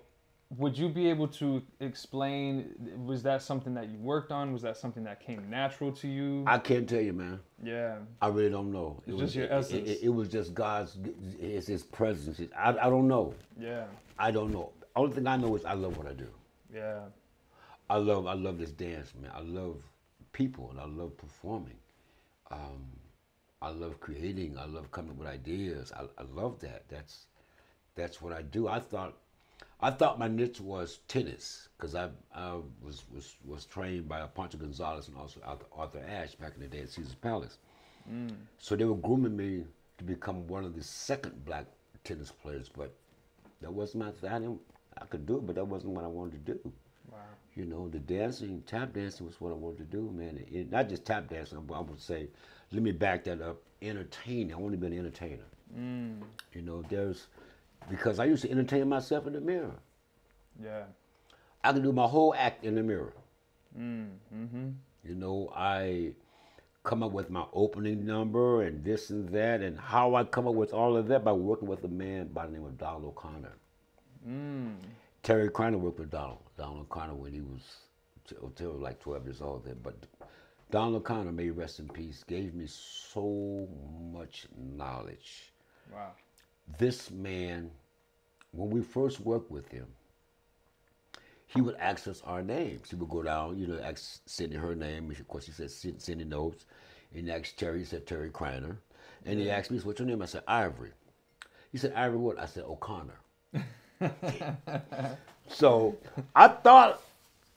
would you be able to explain, was that something that you worked on? Was that something that came natural to you? I can't tell you, man. Yeah. I really don't know. It's just your essence. It was just God's, it's His presence. I don't know. Yeah. I don't know. Only thing I know is I love what I do. Yeah. I love this dance, man. I love people and I love performing. I love creating. I love coming up with ideas. I love that. That's what I do. I thought my niche was tennis because I was trained by Pancho Gonzalez and also Arthur Ashe back in the day at Caesar's Palace. So they were grooming me to become one of the second black tennis players, but that wasn't my thing. I could do it, but that wasn't what I wanted to do. Wow. You know, the dancing, tap dancing was what I wanted to do, man. Not just tap dancing, I would say, let me back that up, entertaining. I want to be an entertainer. You know, because I used to entertain myself in the mirror. Yeah. I can do my whole act in the mirror. Mm-hmm. You know, I come up with my opening number and this and that, and how I come up with all of that by working with a man by the name of Donald O'Connor. Terry Kreiner worked with Donald O'Connor when he was until like 12 years old then. But Donald O'Connor, may he rest in peace, gave me so much knowledge. Wow. This man, when we first worked with him, he would ask us our names. He would go down, you know, ask Cindy her name. Of course, he said Cindy knows. And he asked Terry, he said Terry Kreiner. And he asked me, what's your name? I said, Ivory. He said, Ivory what? I said, O'Connor. So I thought,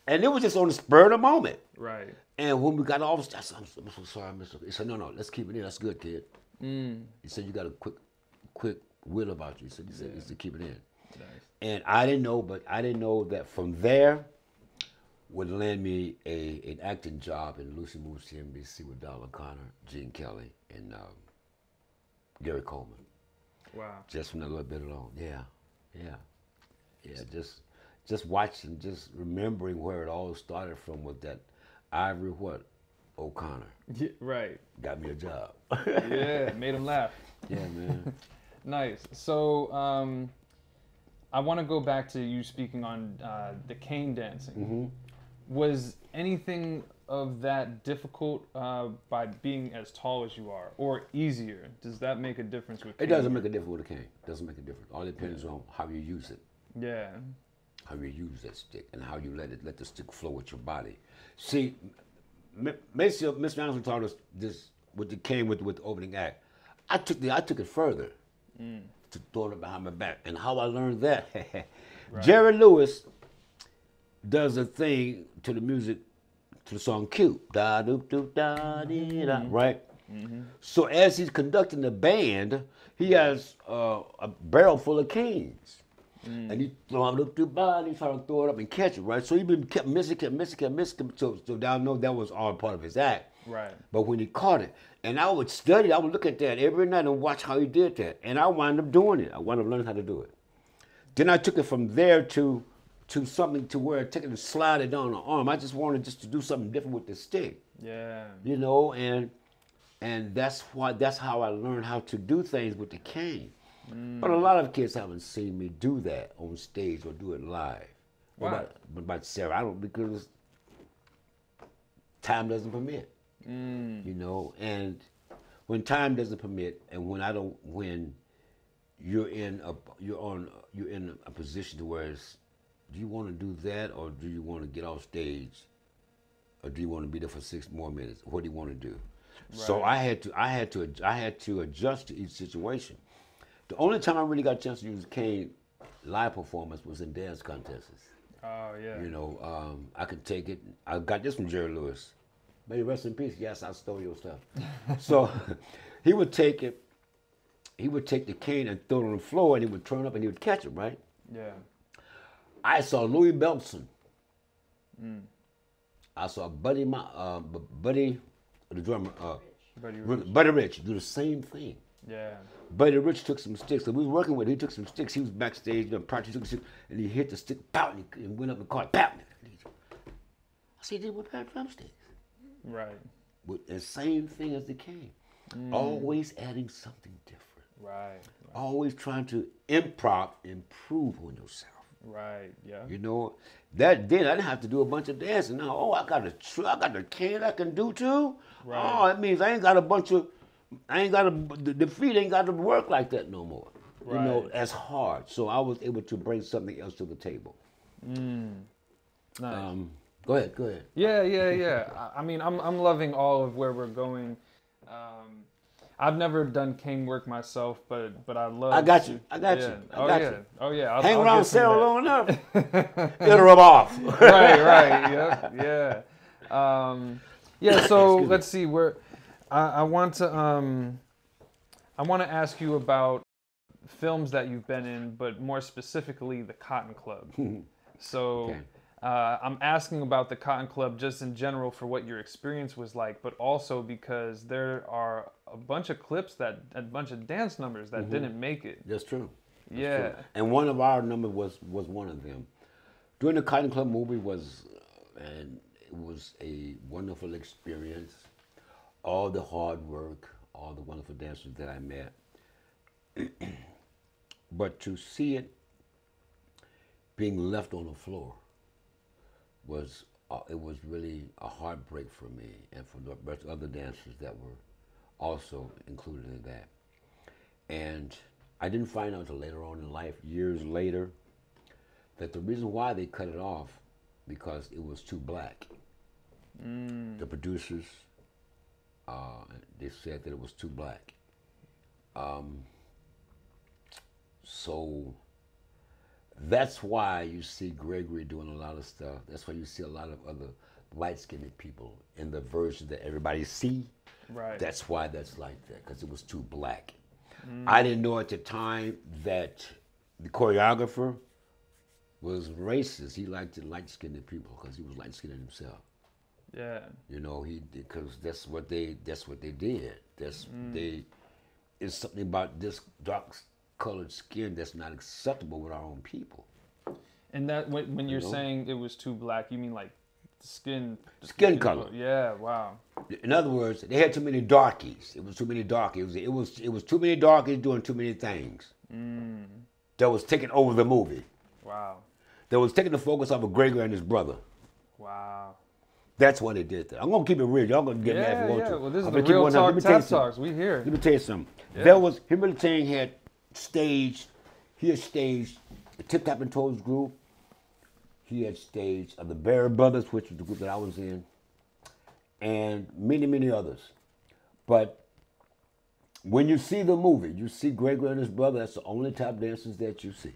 and it was just on the spur of the moment. Right. And when we got off, I said, I'm so sorry, Mr. He said, no, let's keep it in. That's good, kid. He said, you got a quick will about you. He said, he said, keep it in. Nice. And I didn't know that from there would land me an acting job in Lucy Moves CNBC with Donald O'Connor, Gene Kelly, and Gary Coleman. Wow. Just from that little bit alone. Yeah. Just watching, just remembering where it all started from with that Ivory O'Connor. Yeah, right. Got me a job. Yeah, made him laugh. Yeah, man. Nice. So I want to go back to you speaking on the cane dancing. Mm-hmm. Was anything of that difficult by being as tall as you are, or easier? Does that make a difference with cane? It doesn't make a difference with a cane. It doesn't make a difference. All depends on how you use it. Yeah. How you use that stick and how you let the stick flow with your body. See, Miss Anderson taught us this with the cane with the opening act. I took it further to throw it behind my back. And how I learned that, right. Jerry Lewis does a thing to the music, to the song Cute. Da doop doop da dee da, right? Mm-hmm. So as he's conducting the band, he has a barrel full of canes. And he throw it up to the body, trying to throw it up and catch it, right? So he kept missing. So down know that was all part of his act. Right. But when he caught it, and I would study, I would look at that every night and watch how he did that. And I wound up doing it. I wound up learning how to do it. Then I took it from there to something to where I took it and slide it down the arm. I just wanted to do something different with the stick. Yeah. You know, and that's how I learned how to do things with the cane. But a lot of kids haven't seen me do that on stage or do it live. Why? But about Sarah, I don't, because time doesn't permit. You know, and when time doesn't permit, and when you're in a position to where it's, do you want to do that, or do you want to get off stage, or do you want to be there for 6 more minutes? What do you want to do? Right. So I had to adjust to each situation. The only time I really got a chance to use a cane live performance was in dance contests. Oh, yeah. You know, I could take it. I got this from Jerry Lewis. May he rest in peace. Yes, I stole your stuff. So he would take it. He would take the cane and throw it on the floor, and he would turn up and he would catch it, right? Yeah. I saw Louis Belson. I saw Buddy, the drummer, Buddy Rich do the same thing. Yeah. Buddy Rich took some sticks. So we was working with him. He took some sticks. He was backstage, you know, practice, took a stick, and he hit the stick, pow, and went up and caught it, pow. I said, he did with a pair of drumsticks. Right. With the same thing as the cane. Always adding something different. Right. Always trying to improve on yourself. Right. Yeah. You know, that then I didn't have to do a bunch of dancing. Now, oh, I got the cane I can do too. Right. Oh, it means I ain't got a bunch of, I ain't got to, the feet ain't got to work like that no more. You know, Right. as hard. So I was able to bring something else to the table. Nice. Go ahead. Yeah. I mean, I'm loving all of where we're going. I've never done cane work myself, but I love. I got you. Yeah. I got you. Oh yeah. Hang I'll around get some Sarah of long enough, it'll rub off. right. Yep. Yeah. Yeah. So Excuse me. let's see. I want to ask you about films that you've been in, but more specifically, the Cotton Club. So. Okay. I'm asking about the Cotton Club just in general for what your experience was like, but also because there are a bunch of clips a bunch of dance numbers that didn't make it. That's true. Yeah. And one of our numbers was one of them. Doing the Cotton Club movie and it was a wonderful experience. All the hard work, all the wonderful dancers that I met. But to see it being left on the floor was really a heartbreak for me and for the rest of other dancers that were also included in that. And I didn't find out until later on in life, years later, that the reason why they cut it off because it was too black. The producers, they said that it was too black. So that's why you see Gregory doing a lot of stuff. That's why you see a lot of other light-skinned people in the version that everybody see. Right. That's why that's like that, because it was too black. I didn't know at the time that the choreographer was racist. He liked the light-skinned people because he was light-skinned himself. Yeah. You know, because that's what they did. It's something about this dark-colored skin that's not acceptable with our own people. And that when you're know? saying it was too black, you mean like skin Color. Yeah. Wow. In other words, they had too many darkies. It was too many darkies. It was too many darkies doing too many things. That was taking over the movie. Wow. That was taking the focus off of Gregory and his brother. Wow. That's why they did that. I'm gonna keep it real. Y'all gonna get mad if you want to. Well, this is I'm the gonna keep Real one up. Let Talk me tell you Tap something. Talks. We here. Let me tell you something. Yeah. There was Himothy Tang had staged. He had staged the Tip Tap and Toes group. He had staged the Barry Brothers, which was the group that I was in, and many others. But when you see the movie, you see Gregory and his brother. That's the only tap dancers that you see,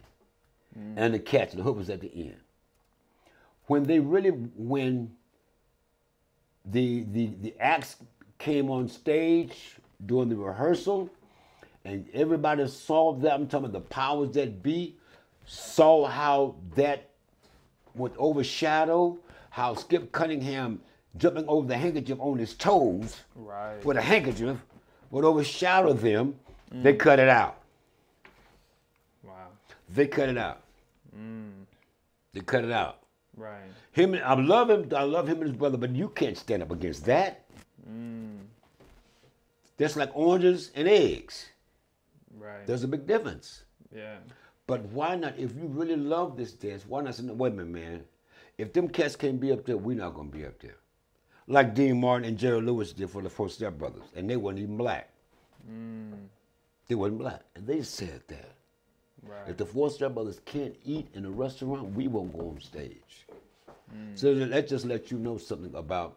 and the catch, the hook was at the end. When the acts came on stage during the rehearsal, and everybody saw that, I'm talking about the powers that be, saw how that would overshadow, how Skip Cunningham jumping over the handkerchief on his toes Right. with a handkerchief would overshadow them, they cut it out. Wow. They cut it out. They cut it out. Right. I love him and his brother, but you can't stand up against that. That's like oranges and eggs. Right. There's a big difference. Yeah. But why not, if you really love this dance, why not say, no, wait a minute, man. If them cats can't be up there, we're not going to be up there. Like Dean Martin and Jerry Lewis did for the Four Step Brothers, and they weren't even black. They wasn't black, and they said that. Right. If the Four Step Brothers can't eat in a restaurant, we won't go on stage. So that just let you know something about.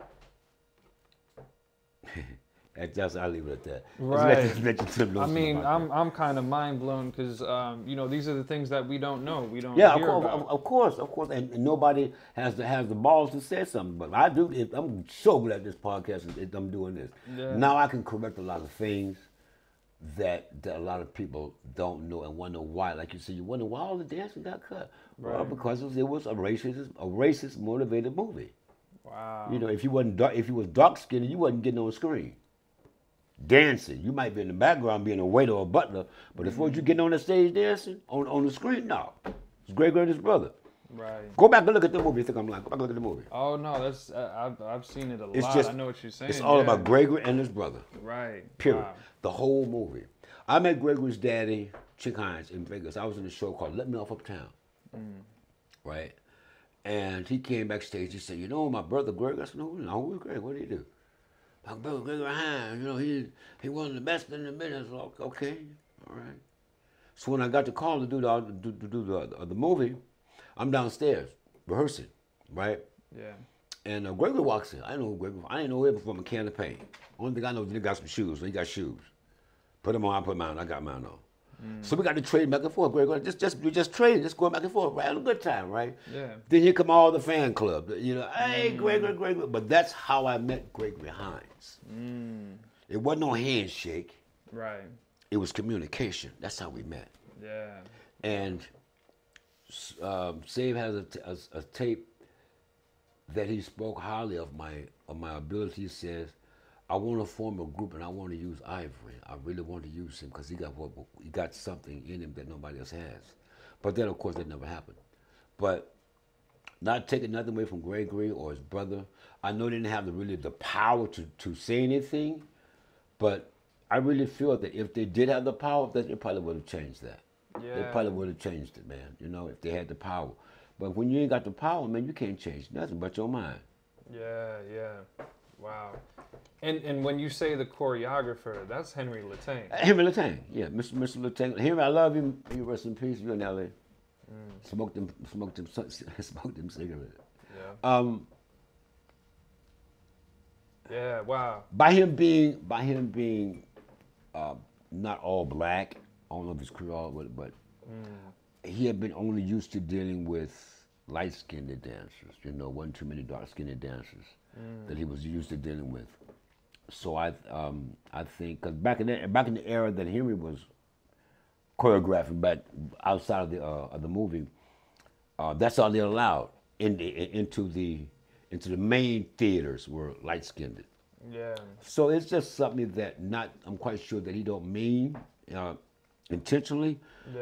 I'll leave it at that. Right. Just let you know I something mean, about that. I'm kind of mind blown because these are the things that we don't know. We don't Yeah, hear about. of course, and nobody has the balls to say something. But I do. I'm so glad this podcast I'm doing this. Yeah. Now I can correct a lot of things that a lot of people don't know and wonder why. Like you said, you wonder why all the dancing got cut. Well, Right. because it was a racist motivated movie. Wow. You know, if you was dark skinned, you wasn't getting on screen. Dancing, you might be in the background being a waiter or a butler, but as far as you getting on the stage dancing on the screen, no. It's Gregory and his brother. Right. Go back and look at the movie. You think I'm lying? Go back and look at the movie. Oh no, that's I've seen it a It's lot. just, I know what you're saying. It's all yeah. about Gregory and his brother. Right. Period. Wow. The whole movie. I met Gregory's daddy, Chick Hines, in Vegas. I was in a show called Let Me Off Uptown. right? And he came backstage. He said, "You know, my brother Greg." I said, "No, who's Greg? What did he do?" "My brother Gregory Hines. You know, he one of the best in the business." Okay, all right. So when I got the call to do the movie, I'm downstairs rehearsing, right? Yeah. And Gregory walks in. I know who Gregory. I didn't know him from a can of paint. Only thing I know is he got some shoes. So he got shoes. Put them on. I put mine. I got mine on. So we got to trade back and forth. Gregory, we just trading, just going back and forth, right? Having a good time, right? Yeah. Then here come all the fan club. You know, hey, Gregory. But that's how I met Gregory Hines. It wasn't no handshake. Right. It was communication. That's how we met. Yeah. And Save has a tape that he spoke highly of my ability. He says, "I want to form a group and I want to use Ivory. I really want to use him because he got something in him that nobody else has." But then, of course, that never happened. But not taking nothing away from Gregory or his brother. I know they didn't have the power to say anything, but I really feel that if they did have the power, that they probably would have changed that. Yeah. They probably would have changed it, man. You know, if they had the power. But when you ain't got the power, man, you can't change nothing but your mind. Yeah, yeah. Wow. And when you say the choreographer, that's Henry Latang. Henry Latang, yeah, Mr. Latang. Henry, I love you. You rest in peace. You're in L.A. Smoked them cigarettes. Yeah. Yeah. Wow. By him being not all black. I don't know if it's Creole, but he had been only used to dealing with light-skinned dancers. You know, wasn't too many dark-skinned dancers that he was used to dealing with. So I think because back in the era that Henry was choreographing, back outside of the movie, that's all they allowed into the main theaters were light-skinned. Yeah. So it's just something that I'm quite sure that he don't mean intentionally,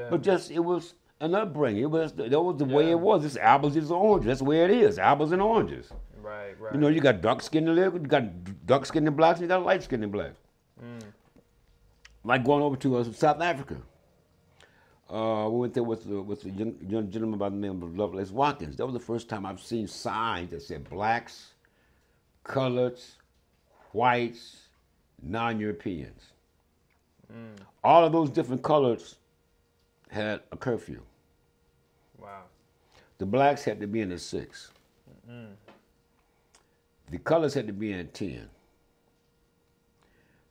but just it was an upbringing. That was the way it was. It's apples and oranges. That's the way it is. Apples and oranges. Right. You know, you got dark-skinned and you got dark-skinned blacks, and you got light-skinned blacks. Like going over to South Africa. We went there with a young gentleman by the name of Lovelace Watkins. That was the first time I've seen signs that said blacks, coloreds, whites, non-Europeans. All of those different colors had a curfew. Wow. The blacks had to be in at 6. The colors had to be in 10.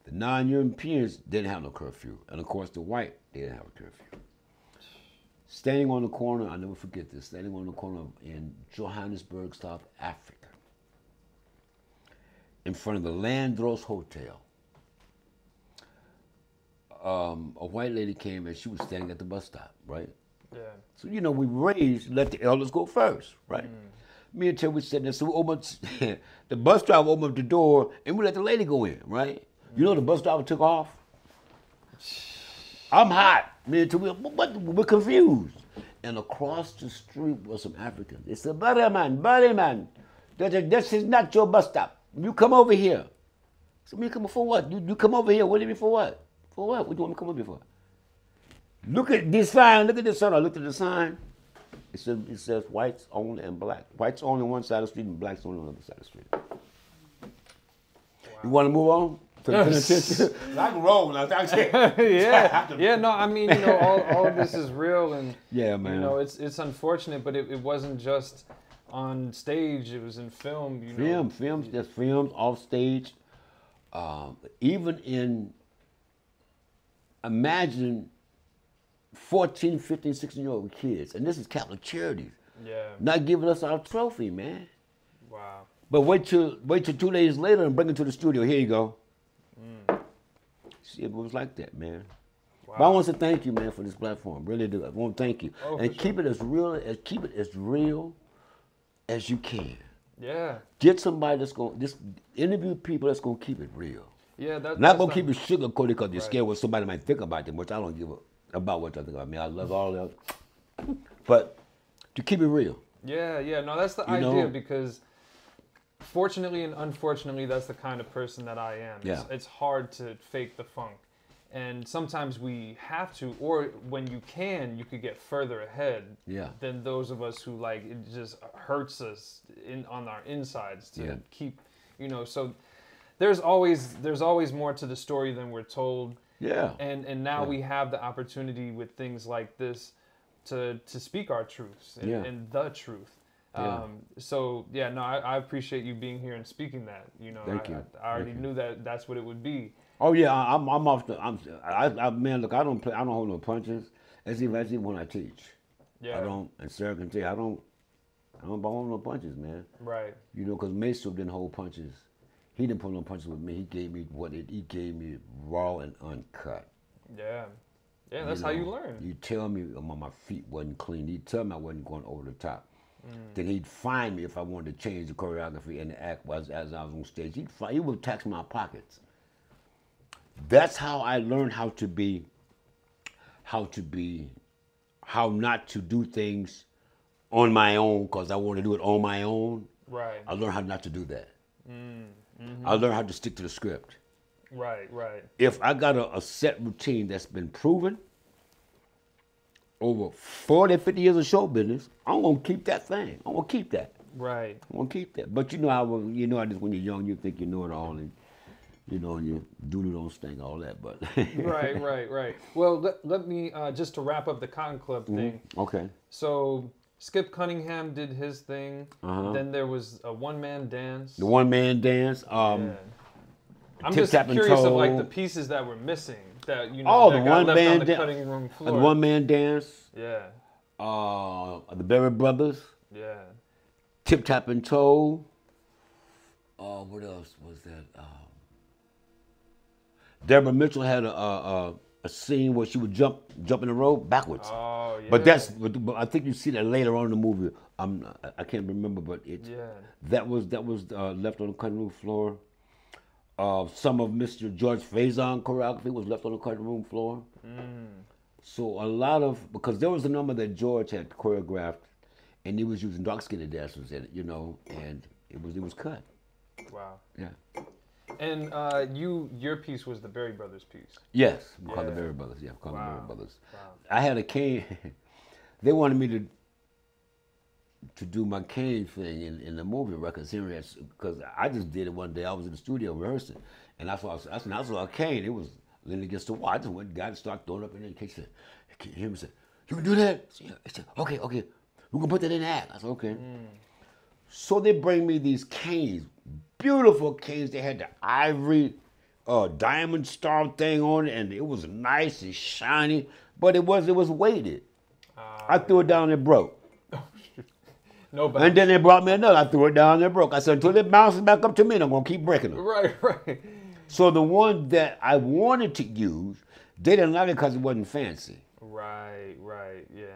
The non-Europeans didn't have no curfew. And of course the white, they didn't have a curfew. Standing on the corner, I'll never forget this, standing on the corner in Johannesburg, South Africa, in front of the Landros Hotel, a white lady came and she was standing at the bus stop, right? Yeah. So, you know, we raised, let the elders go first, right? Me and Terry were sitting there, so we opened, the bus driver opened up the door and we let the lady go in, right? You know, the bus driver took off. I'm hot. Me and Terry, we're confused. And across the street was some Africans. They said, buddy man, this is not your bus stop. You come over here. So me come for what? You come over here. What do you mean for what? For what? What do you want me to come over here for? Look at this sign. Look at this sign. I looked at the sign. It says whites only and black. Whites only on one side of the street and blacks only on the other side of the street. Wow. You want to move on? I can roll now. Yeah. No, I mean, you know, all of this is real, and yeah, man. You know, it's unfortunate, but it wasn't just on stage. It was in film. You know, films, there's films off stage. Even in, imagine 14, 15, 16-year-old kids, and this is Catholic Charities, not giving us our trophy, man. Wow. But wait till 2 days later and bring it to the studio. Here you go. See, it was like that, man. Wow. But I want to thank you, man, for this platform. Really do. I want to thank you, and keep it as real as you can. Yeah. Get somebody that's just interview people that's gonna keep it real. Yeah, not gonna keep it sugarcoated because you're scared what somebody might think about them, which I don't give about what they think about me. I love all that, but to keep it real. Yeah. No, that's the idea because. Fortunately and unfortunately, that's the kind of person that I am. Yeah. It's hard to fake the funk. And sometimes we have to, or when you can, you could get further ahead Yeah. than those of us who like it just hurts us on our insides to Yeah. keep, So there's always more to the story than we're told. Yeah. And now we have the opportunity with things like this to speak our truths and the truth. Yeah. So yeah, no, I appreciate you being here and speaking that. Thank you. I already knew that that's what it would be. Oh yeah, I'm off the. Man, look, I don't play. I don't hold no punches. As even when I teach, Yeah. I don't. And Sarah can tell you, I don't hold no punches, man. Right. Because Maestro didn't hold punches. He didn't pull no punches with me. He gave me he gave me raw and uncut. Yeah. Yeah, that's how you learn. You tell me my feet wasn't clean. He'd tell me I wasn't going over the top. Then he'd find me if I wanted to change the choreography and the act as I was on stage. He would tax my pockets. That's how I learned how not to do things on my own because I want to do it on my own. Right. I learned how not to do that. I learned how to stick to the script. Right. If I got a set routine that's been proven over 40, 50 years of show business, I'm going to keep that thing. I'm going to keep that. Right. I'm going to keep that. But how just when you're young, you think you know it all. And you do those things, all that, but right. Well, let me just to wrap up the Cotton Club thing. Okay. So Skip Cunningham did his thing. Then there was a one-man dance. The one-man dance. Yeah. I'm Tip, just tap, and curious of like toe. the pieces that were missing that The that got left one-man on the dance. cutting room The floor. one-man dance. Yeah. The Berry Brothers. Yeah. Tip, tap, and toe. What else was that? Deborah Mitchell had a scene where she would jump in the rope backwards. Oh yeah. But but I think you see that later on in the movie. I can't remember, but that was left on the cutting room floor. Some of Mr. George Faison choreography was left on the cutting room floor. So a lot of, because there was a number that George had choreographed, and he was using dark skinned dancers in it, and it was cut. Wow. Yeah. And your piece was the Berry Brothers piece. Yes, we called the Yeah. Berry Brothers. Yeah, we called the Berry Brothers. Wow. I had a cane. They wanted me to do my cane thing in the movie Reconciliation, because I just did it one day. I was in the studio rehearsing, and I saw a cane. It was leaning against the wall. I just went and got it and started throwing it up in there. And Kate said, him said, "You can do that?" I said, "Okay, we're gonna put that in the act." I said, "Okay." So they bring me these canes, beautiful canes. They had the ivory diamond star thing on it, and it was nice and shiny, but it was weighted. I threw it down and broke. No, but And then they brought me another. I threw it down and broke. I said, until it bounces back up to me, I'm going to keep breaking them. right. So the one that I wanted to use, they didn't like it because it wasn't fancy. Right, yeah.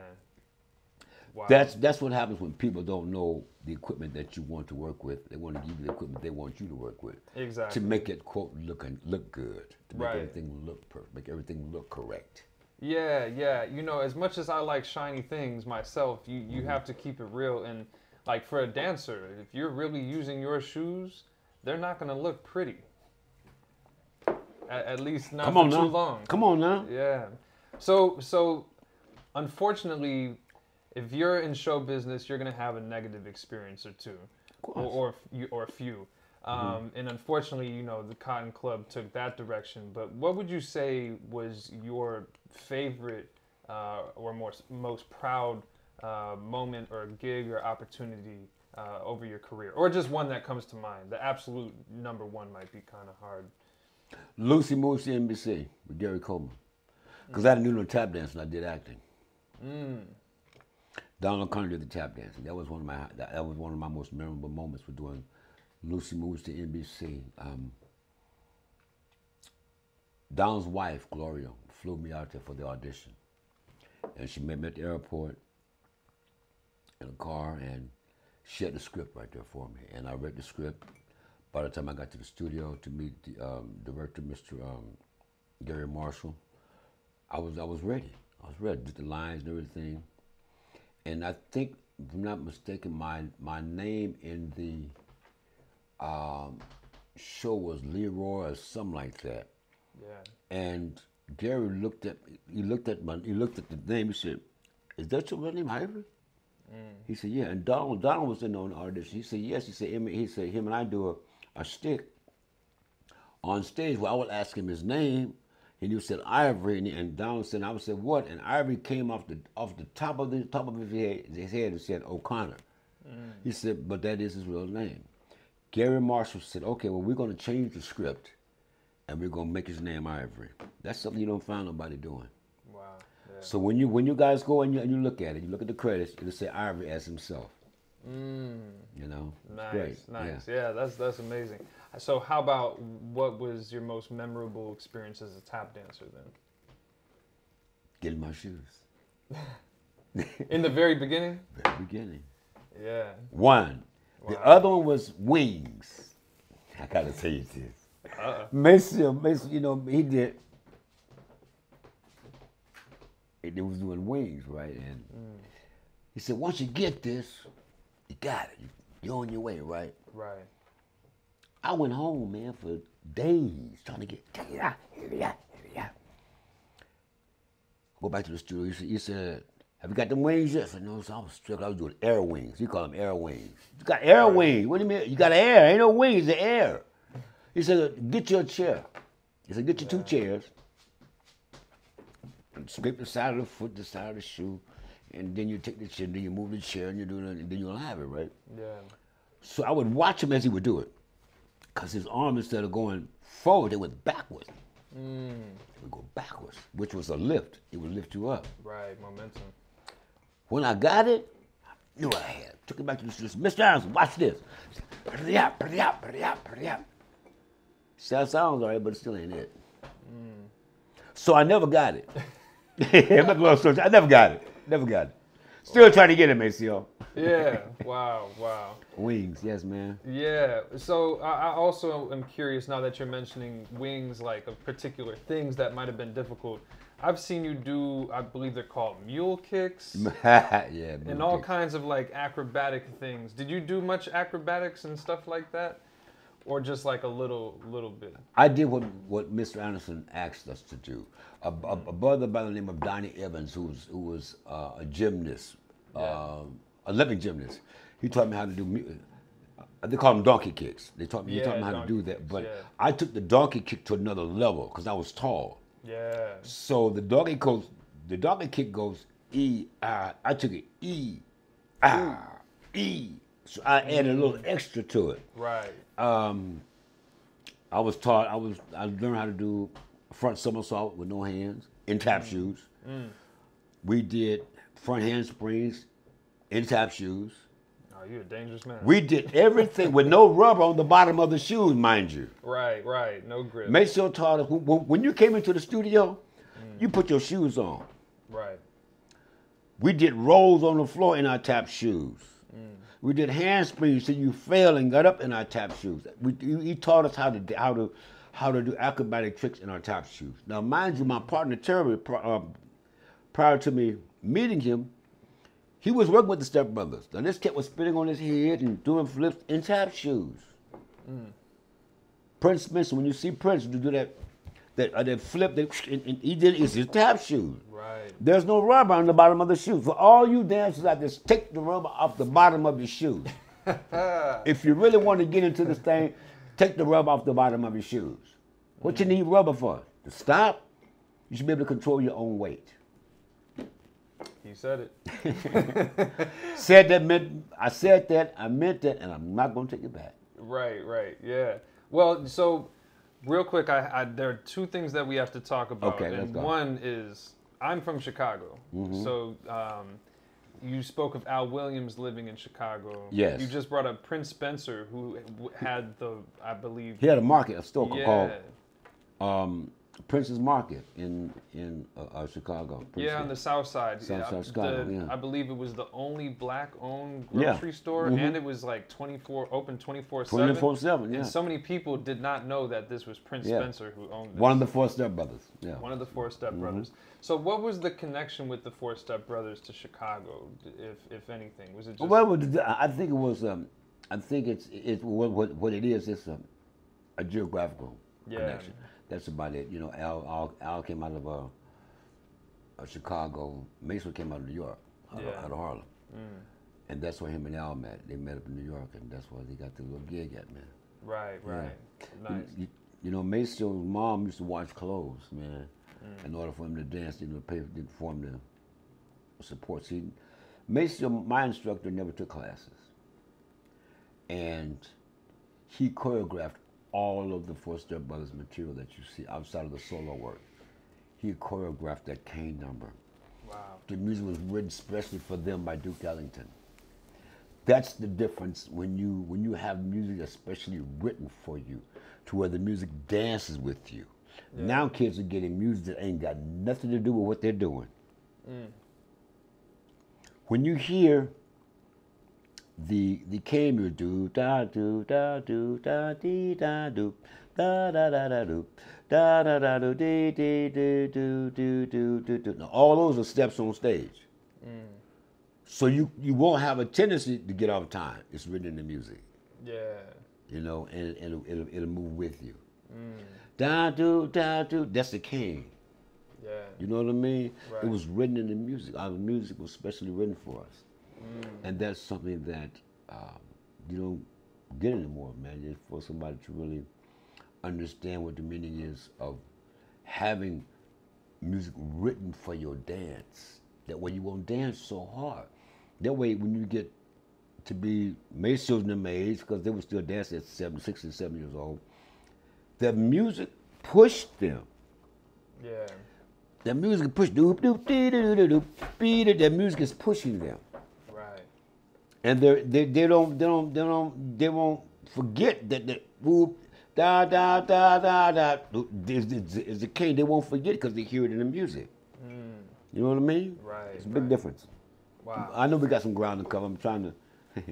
Wow. That's what happens when people don't know the equipment that you want to work with. They want to give you the equipment they want you to work with. Exactly. To make it, quote, look good. To make Right. everything look perfect. Make everything look correct. Yeah. As much as I like shiny things myself, you have to keep it real. And like for a dancer, if you're really using your shoes, they're not going to look pretty. At least not for too long. Come on now. Yeah. So unfortunately, if you're in show business, you're going to have a negative experience or two, or a few. And unfortunately, the Cotton Club took that direction. But what would you say was your favorite or most proud moment or gig or opportunity over your career? Or just one that comes to mind. The absolute number one might be kind of hard. Lucy Moose NBC with Gary Coleman. Because I didn't do no tap dancing, I did acting. Donald O'Connor did the tap dancing. That was one of my most memorable moments for doing Lucy moves to NBC. Don's wife, Gloria, flew me out there for the audition. And she met me at the airport in a car, and she had the script right there for me. And I read the script. By the time I got to the studio to meet the director, Mr. Gary Marshall, I was ready. I was ready, did the lines and everything. And I think, if I'm not mistaken, my name in the show was Leroy or something like that. Yeah. And Gary looked at the name. He said, "Is that your real name, Ivory?" He said, "Yeah." And Donald was the known artist. He said, "Yes." He said him and I do a stick on stage where I would ask him his name, and he said Ivory, and Donald said, I would say what, and Ivory came off the top of his head and said O'Connor. He said, but that is his real name. Gary Marshall said, okay, well, we're going to change the script, and we're going to make his name Ivory. That's something you don't find nobody doing. Wow. Yeah. So when you guys go and you look at it, you look at the credits, it'll say Ivory as himself. You know, Nice, great. nice. Yeah, that's amazing. So, how about what was your most memorable experience as a tap dancer then? Getting my shoes. In the very beginning? Very beginning. Yeah. One. Wow. The other one was Wings. I gotta tell you this. Mason, you know, he did. He was doing Wings, right? And he said, once you get this, you got it. You're on your way, right? Right. I went home, man, for days trying to get out. Go back to the studio. He said, have you got them wings yet? I said, no, so I was struggling. I was doing air wings. He called them air wings. You got air wings. What do you mean? You got air. Ain't no wings, the air. He said, get you a chair. He said, get you 2 chairs. And scrape the side of the foot, the side of the shoe. And then you take the chair, then you move the chair, and you do it, and then you'll have it, right? Yeah. So I would watch him as he would do it. Because his arm, instead of going forward, it went backwards. It would go backwards, which was a lift. It would lift you up. Right. Momentum. When I got it, I knew I had it. Took it back to the studio. Mr. Anderson, watch this. Pretty up. Sounds all right, but it still ain't it. So I never got it. I never got it. Still trying to get it, Maceo. Yeah. Wow. Wow. Wings, yes, man. Yeah. So I also am curious now that you're mentioning wings, like of particular things that might have been difficult. I've seen you do, I believe they're called mule kicks. Yeah. And all kinds of like acrobatic things. Did you do much acrobatics and stuff like that? Or just like a little bit? I did what Mr. Anderson asked us to do. A brother by the name of Donnie Evans, who was a gymnast, Olympic gymnast. He taught me how to do. They call them donkey kicks. He taught me how to do that. But I took the donkey kick to another level because I was tall. Yeah. So the donkey kick goes E I. I took it E I E. So I added a little extra to it. Right. I learned how to do front somersault with no hands in tap shoes. We did front handsprings in tap shoes. Oh, you're a dangerous man. We did everything with no rubber on the bottom of the shoes, mind you. Right. No grip. Maceo taught us, when you came into the studio, you put your shoes on. Right. We did rolls on the floor in our tap shoes. We did handsprings till you fell and got up in our tap shoes. He taught us how to do acrobatic tricks in our tap shoes. Now, mind you, my partner Terry, prior to me meeting him, he was working with the Step Brothers. Now, this cat was spinning on his head and doing flips in tap shoes. Prince Spencer, when you see Prince do that flip, and he did it's his tap shoes. Right. There's no rubber on the bottom of the shoes. For all you dancers out there, take the rubber off the bottom of your shoes. If you really want to get into this thing, take the rubber off the bottom of your shoes. What you need rubber for? To stop? You should be able to control your own weight. He said it. I said that, I meant that, and I'm not going to take it back. Right. Yeah. Well, so real quick, there are 2 things that we have to talk about. Okay, let's go. One is, I'm from Chicago. So you spoke of Al Williams living in Chicago. Yes. You just brought up Prince Spencer, who had I believe. He had a store called Prince's Market in Chicago. On the south side. South Chicago, yeah. I believe it was the only black-owned grocery store, and it was like open 24/7. 24/7, yeah. And so many people did not know that this was Prince Spencer who owned this. One of the 4 Step Brothers. Yeah. One of the 4 Step Brothers. So what was the connection with the 4 Step Brothers to Chicago, if anything? Was it just... Well, I think it was. I think it's what it is. It's a geographical connection. that's about it. You know, Al came out of Chicago. Mason came out of New York, out of Harlem. And that's where him and Al met. They met up in New York, and that's where they got the little gig at, man. Right. Nice. You know, Mace's mom used to wash clothes, man, in order for him to dance, you know, pay for him to support. See, Mace, my instructor, never took classes. And he choreographed all of the Four Step Brothers material that you see outside of the solo work. He choreographed that Kane number. Wow. The music was written especially for them by Duke Ellington. That's the difference when you have music especially written for you, to where the music dances with you. Yeah. Now kids are getting music that ain't got nothing to do with what they're doing. When you hear the Kane music, do da do da do da dee da do da da da da do da da da do dee dee do do do do do. Now all those are steps on stage. So you won't have a tendency to get off time. It's written in the music. Yeah. You know, and it'll move with you. Da do da do. That's the Kane. Yeah. You know what I mean? Right. It was written in the music. Our music was specially written for us. And that's something that you don't get anymore, man. It's for somebody to really understand what the meaning is of having music written for your dance. That way you won't dance so hard. That way when you get to be Mace children of my age, because they were still dancing at 6 and 7 years old, the music pushed them. Yeah. The music pushed doop doop dee doo doo doop beat it. That music is pushing them. Right. And they won't forget that whoop da da da da da is the Kane. They won't forget because they hear it in the music. You know what I mean? Right. It's a big difference. Wow. I know we got some ground to cover. I'm trying to.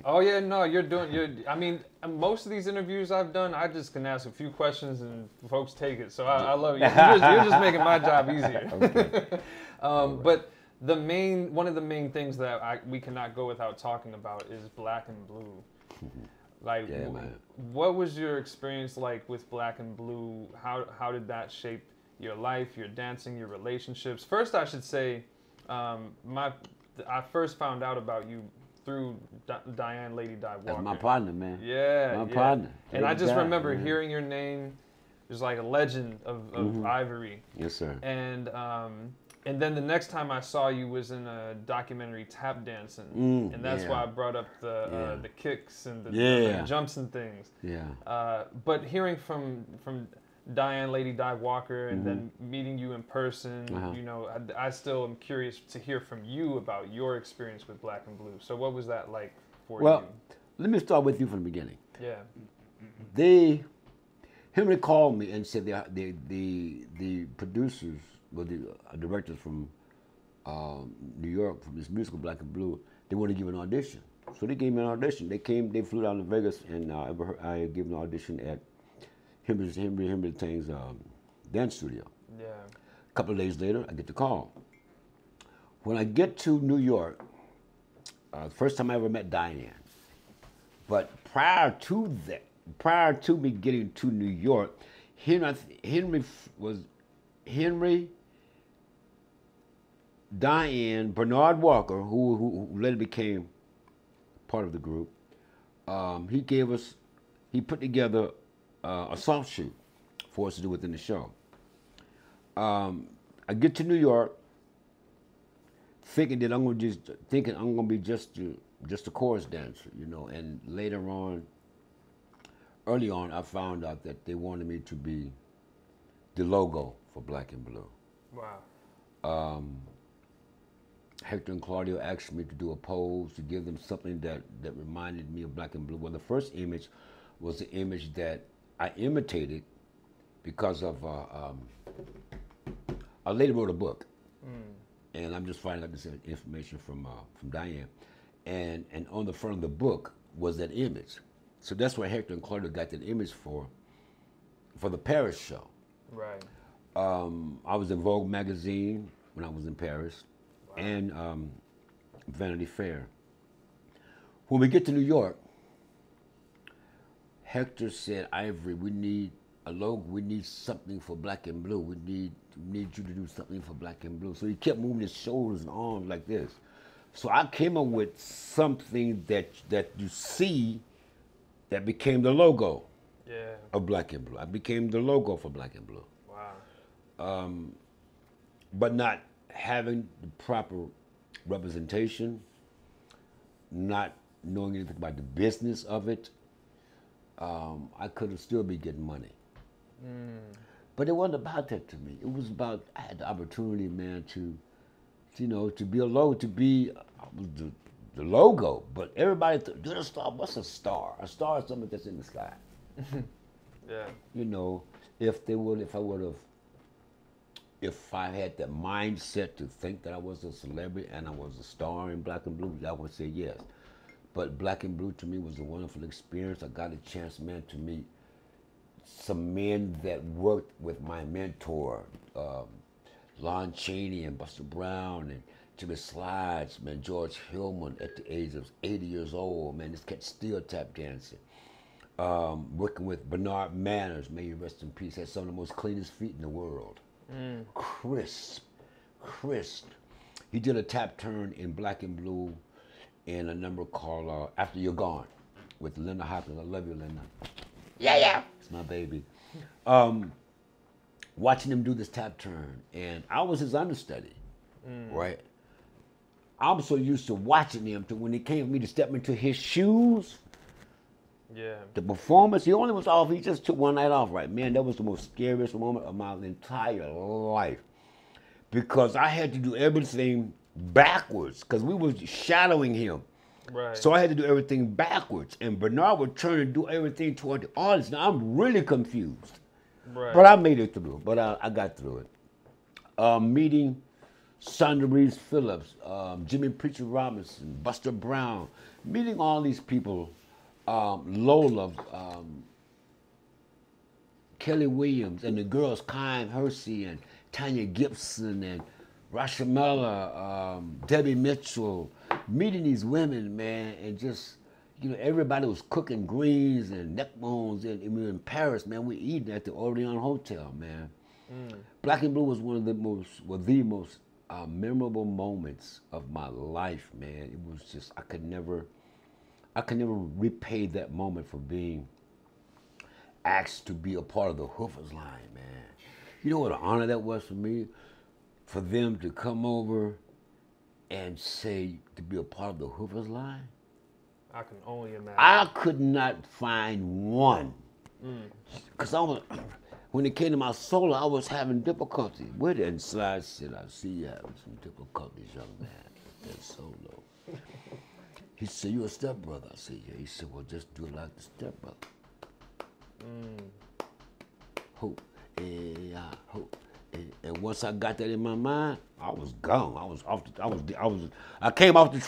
Oh yeah, no, I mean, most of these interviews I've done, I just can ask a few questions and folks take it. So I love it. You're just making my job easier. Okay. But one of the main things that we cannot go without talking about is Black and Blue. Like, Yeah, man. What was your experience like with Black and Blue? How did that shape your life, your dancing, your relationships? First, I should say, I first found out about you through Diane Lady Di Walker. That's my partner, man. Yeah, my partner. And I just remember man. hearing your name. There's like a legend of Ivory. Yes, sir. And then the next time I saw you was in a documentary, Tap Dancing, and that's why I brought up the kicks and the jumps and things. Yeah. But hearing from Diane Lady Di Walker and then meeting you in person, you know, I still am curious to hear from you about your experience with Black and Blue. So what was that like for you? Well, let me start with you from the beginning. Yeah. Henry called me and said the producers, well, the directors from New York, from this musical Black and Blue, they want to give an audition. So they gave me an audition. They flew down to Vegas, and I gave an audition at Henry Tang's dance studio. Yeah. A couple of days later, I get the call. When I get to New York, first time I ever met Diane. But prior to me getting to New York, Henry, Diane, Bernard Walker, who later became part of the group, he put together a soft shoot for us to do within the show. I get to New York, thinking I'm gonna be just a chorus dancer, you know. And later on, early on, I found out that they wanted me to be the logo for Black and Blue. Wow. Hector and Claudio asked me to do a pose to give them something that reminded me of Black and Blue. Well, the first image was the image that I imitated because of I later wrote a book, and I'm just finding out this information from Diane, and on the front of the book was that image, so that's where Hector and Claudia got that image for the Paris show. Right. I was in Vogue magazine when I was in Paris, and Vanity Fair. When we get to New York, Hector said, "Ivory, we need a logo. We need something for Black and Blue. We need you to do something for Black and Blue. So he kept moving his shoulders and arms like this. So I came up with something that you see that became the logo Yeah. of Black and Blue. I became the logo for Black and Blue. Wow. But not having the proper representation, not knowing anything about the business of it, I could have still be getting money. But it wasn't about that to me. It was about I had the opportunity, man, to to be a logo, to be the logo. But everybody, you're a star. What's a star? A star is something that's in the sky. Yeah. You know, if I had the mindset to think that I was a celebrity and I was a star in Black and Blue, I would say yes. But Black and Blue to me was a wonderful experience. I got a chance, man, to meet some men that worked with my mentor, Lon Chaney and Buster Brown and Jimmy Slides, man, George Hillman at the age of 80 years old, man, this cat still tap dancing. Working with Bernard Manners, may he rest in peace, had some of the most cleanest feet in the world. Crisp. He did a tap turn in Black and Blue in a number called After You're Gone with Linda Hopkins. I love you, Linda. Yeah. It's my baby. Watching him do this tap turn, and I was his understudy, right? I'm so used to watching him to when it came for me to step into his shoes, Yeah. the performance, he only was off, he just took one night off, right? Man, that was the most scariest moment of my entire life. Because I had to do everything backwards, because we was shadowing him. Right. So I had to do everything backwards. And Bernard would turn and do everything toward the audience. Now I'm really confused. Right. But I made it through. But I got through it. Meeting Sandra Reeves Phillips, Jimmy Preacher Robinson, Buster Brown, meeting all these people, Lola, Kelly Williams, and the girls, Kyle Hersey and Tanya Gibson and Rashamella, Debbie Mitchell, meeting these women, man, and just, everybody was cooking greens and neck bones, and we were in Paris, man, we eating at the Orleans Hotel, man. Black and Blue was one of the most memorable moments of my life, man. It was just, I could never repay that moment for being asked to be a part of the Hoofers line, man. You know what an honor that was for me? For them to come over and say to be a part of the Hoofers line? I can only imagine. I could not find one. Because when it came to my solo, I was having difficulty with it. And Slide said, I see you having some difficulties, young man, with that solo. He said, you a stepbrother? I said, yeah. He said, well, just do it like the stepbrother. Hope, hope. And once I got that in my mind, I was gone. I came off the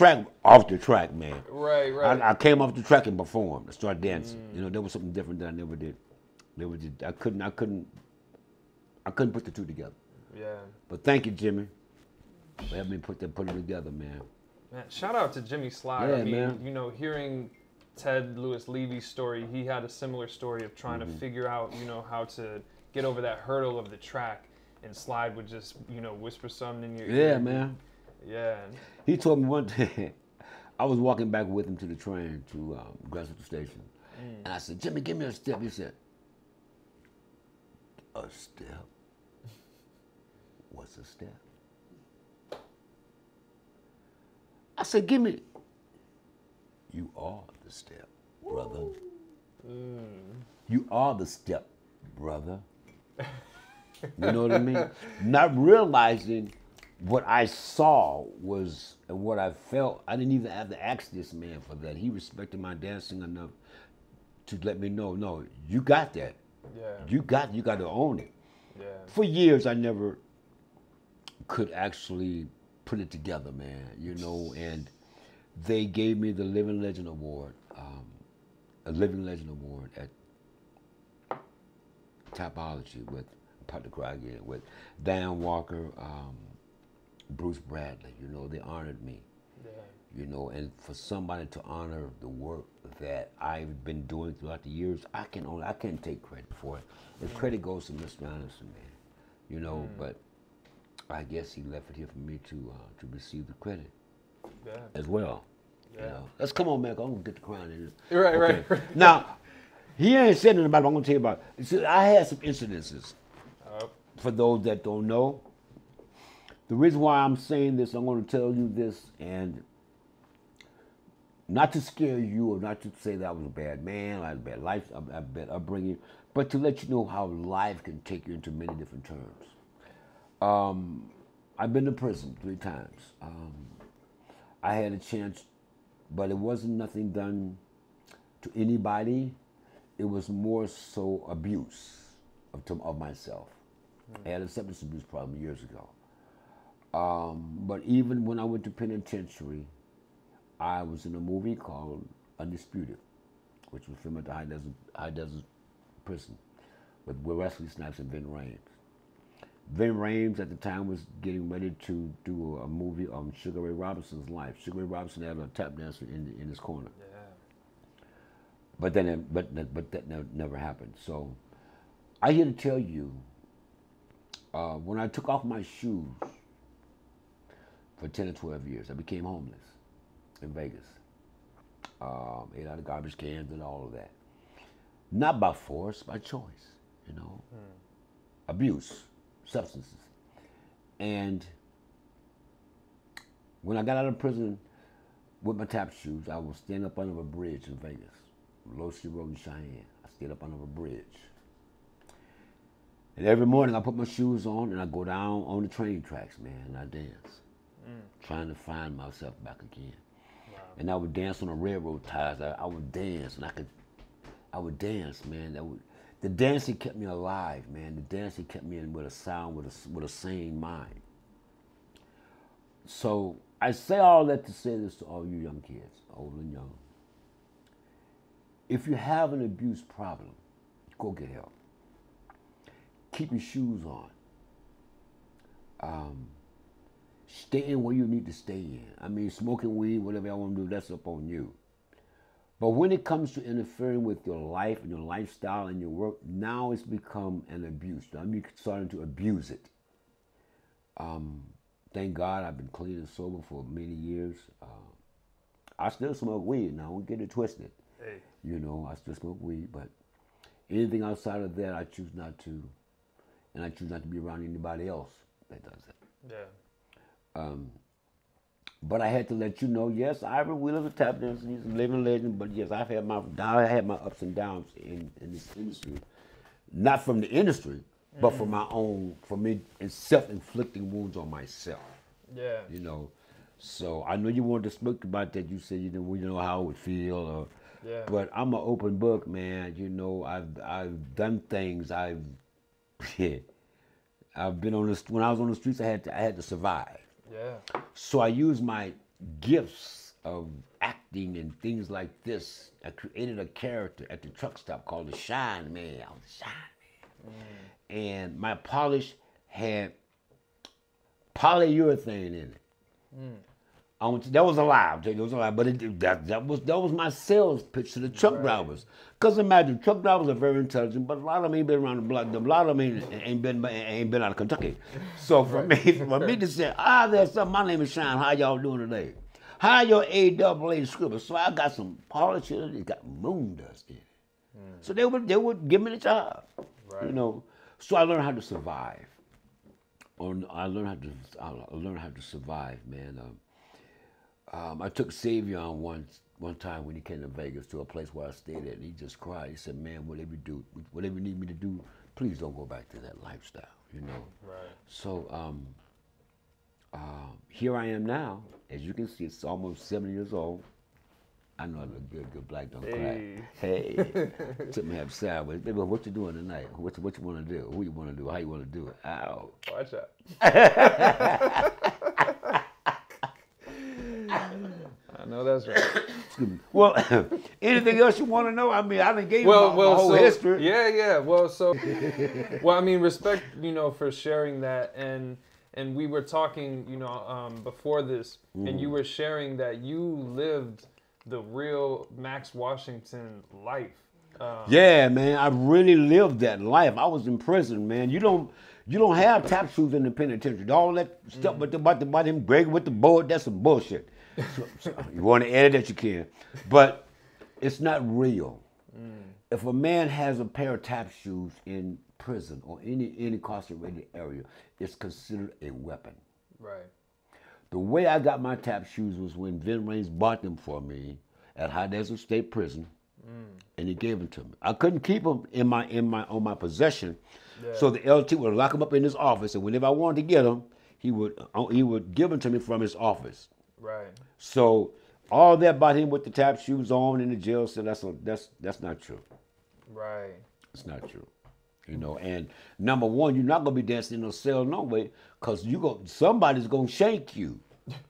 track, man. Right. I came off the track and performed. I started dancing. There was something different that I never did. I couldn't put the two together. Yeah. But thank you, Jimmy, for helping me put it together, man. Man, shout out to Jimmy Slide. Yeah, I mean, man. Hearing Ted Lewis Levy's story, he had a similar story of trying to figure out, how to get over that hurdle of the track. And Slide would just, whisper something in your ear. Yeah, man. Yeah. He told me one day, I was walking back with him to the train to Grand Central Station. And I said, Jimmy, give me a step. He said, a step? What's a step? I said, give me. You are the step, brother. You are the step, brother. You know what I mean? Not realizing what I saw was, and what I felt, I didn't even have to ask this man for that. He respected my dancing enough to let me know, no, you got that. Yeah. You got to own it. Yeah. For years, I never could actually put it together, man, and they gave me the Living Legend Award, a Living Legend Award at Topology with Pat Craigie, with Dan Walker, Bruce Bradley. They honored me. you know, and for somebody to honor the work that I've been doing throughout the years, I can't take credit for it. The credit goes to Mr. Anderson, man, you know, but I guess he left it here for me to receive the credit as well. Yeah. You know? Let's come on, man. I'm gonna get the crown in this. Right. Now, he ain't said nothing about it, but I'm gonna tell you about it. See, I had some incidences. For those that don't know, the reason why I'm saying this, I'm going to tell you this, and not to scare you or not to say that I was a bad man, I had a bad life, a bad upbringing, but to let you know how life can take you into many different turns. I've been to prison 3 times. I had a chance, but it wasn't nothing done to anybody. It was more so abuse of myself. I had a substance abuse problem years ago. But even when I went to penitentiary, I was in a movie called Undisputed, which was filmed at the High Desert Prison with Wesley Snipes and Ving Rhames. Ving Rhames at the time was getting ready to do a movie on Sugar Ray Robinson's life. Sugar Ray Robinson had a tap dancer in his corner. Yeah. But that never happened. So I'm here to tell you, when I took off my shoes for 10 or 12 years, I became homeless in Vegas. Ate out of garbage cans and all of that. Not by force, by choice, you know. Abuse, substances. And when I got out of prison with my tap shoes, I was standing up under a bridge in Vegas, Low Street Road in Cheyenne. I stayed up under a bridge. And every morning I put my shoes on and I go down on the train tracks, man, and I dance. Trying to find myself back again. Wow. And I would dance on the railroad ties. I would dance, and I would dance, man. The dancing kept me alive, man. The dancing kept me in with a sound, with a sane mind. So I say all that to say this to all you young kids, old and young. If you have an abuse problem, go get help. Keep your shoes on. Stay in where you need to stay in. I mean, smoking weed, whatever y'all want to do, that's up on you. But when it comes to interfering with your life and your lifestyle and your work, now it's become an abuse. Now I'm starting to abuse it. Thank God I've been clean and sober for many years. I still smoke weed now, don't get it twisted. Hey. You know, I still smoke weed, but anything outside of that, I choose not to. And I choose not to be around anybody else that does it. Yeah. But I had to let you know, yes, Ivory Wheeler's a tap dancer. He's a living legend. But yes, I had my ups and downs in this industry. Not from the industry, but for me, and self-inflicting wounds on myself. Yeah. You know, so I know you wanted to speak about that. You said you didn't know how it would feel. But I'm an open book, man. You know, I've done things. I've been on when I was on the streets. I had to survive. Yeah. So I used my gifts of acting and things like this. I created a character at the truck stop called the Shine Man. I was the Shine Man. And my polish had polyurethane in it. That was a lie. I'll tell you, that was a lie. But that was my sales pitch to the truck drivers. Because imagine, truck drivers are very intelligent, but a lot of them ain't been around the block. A lot of them ain't been out of Kentucky. So for me to say, there's something. My name is Shine. How y'all doing today? How your AAA scribble? So I got some polish in it. It got moon dust in it. So they would give me the job. Right. You know. So I learned how to survive. I learned how to survive, man. I took Savion one time when he came to Vegas to a place where I stayed at, and he just cried. He said, "Man, whatever you need me to do, please don't go back to that lifestyle." You know. Right. So here I am now. As you can see, it's almost 7 years old. I know I look good. Good black don't cry. Hey, took me up sideways. Baby, what you doing tonight? What you want to do? Who you want to do? How you want to do it? Ow. Watch out. I know that's right. Well, anything else you want to know? I mean, I done gave you my whole history. Yeah. Well, I mean, respect, for sharing that. And And we were talking, before this, and you were sharing that you lived the real Max Washington life. Yeah, man, I really lived that life. I was in prison, man. You don't have tap shoes in the penitentiary. All that stuff about him breaking with the board, that's some bullshit. So you want to edit that, you can. But it's not real. If a man has a pair of tap shoes in prison or any incarcerated area, it's considered a weapon. Right. The way I got my tap shoes was when Vin Raines bought them for me at High Desert State Prison, and he gave them to me. I couldn't keep them on my possession, so the LT would lock them up in his office, and whenever I wanted to get them, he would give them to me from his office. Right. So all that about him with the tap shoes on in the jail cell, that's not true. Right. It's not true. And number one, you're not gonna be dancing in no cell no way, cause somebody's gonna shank you,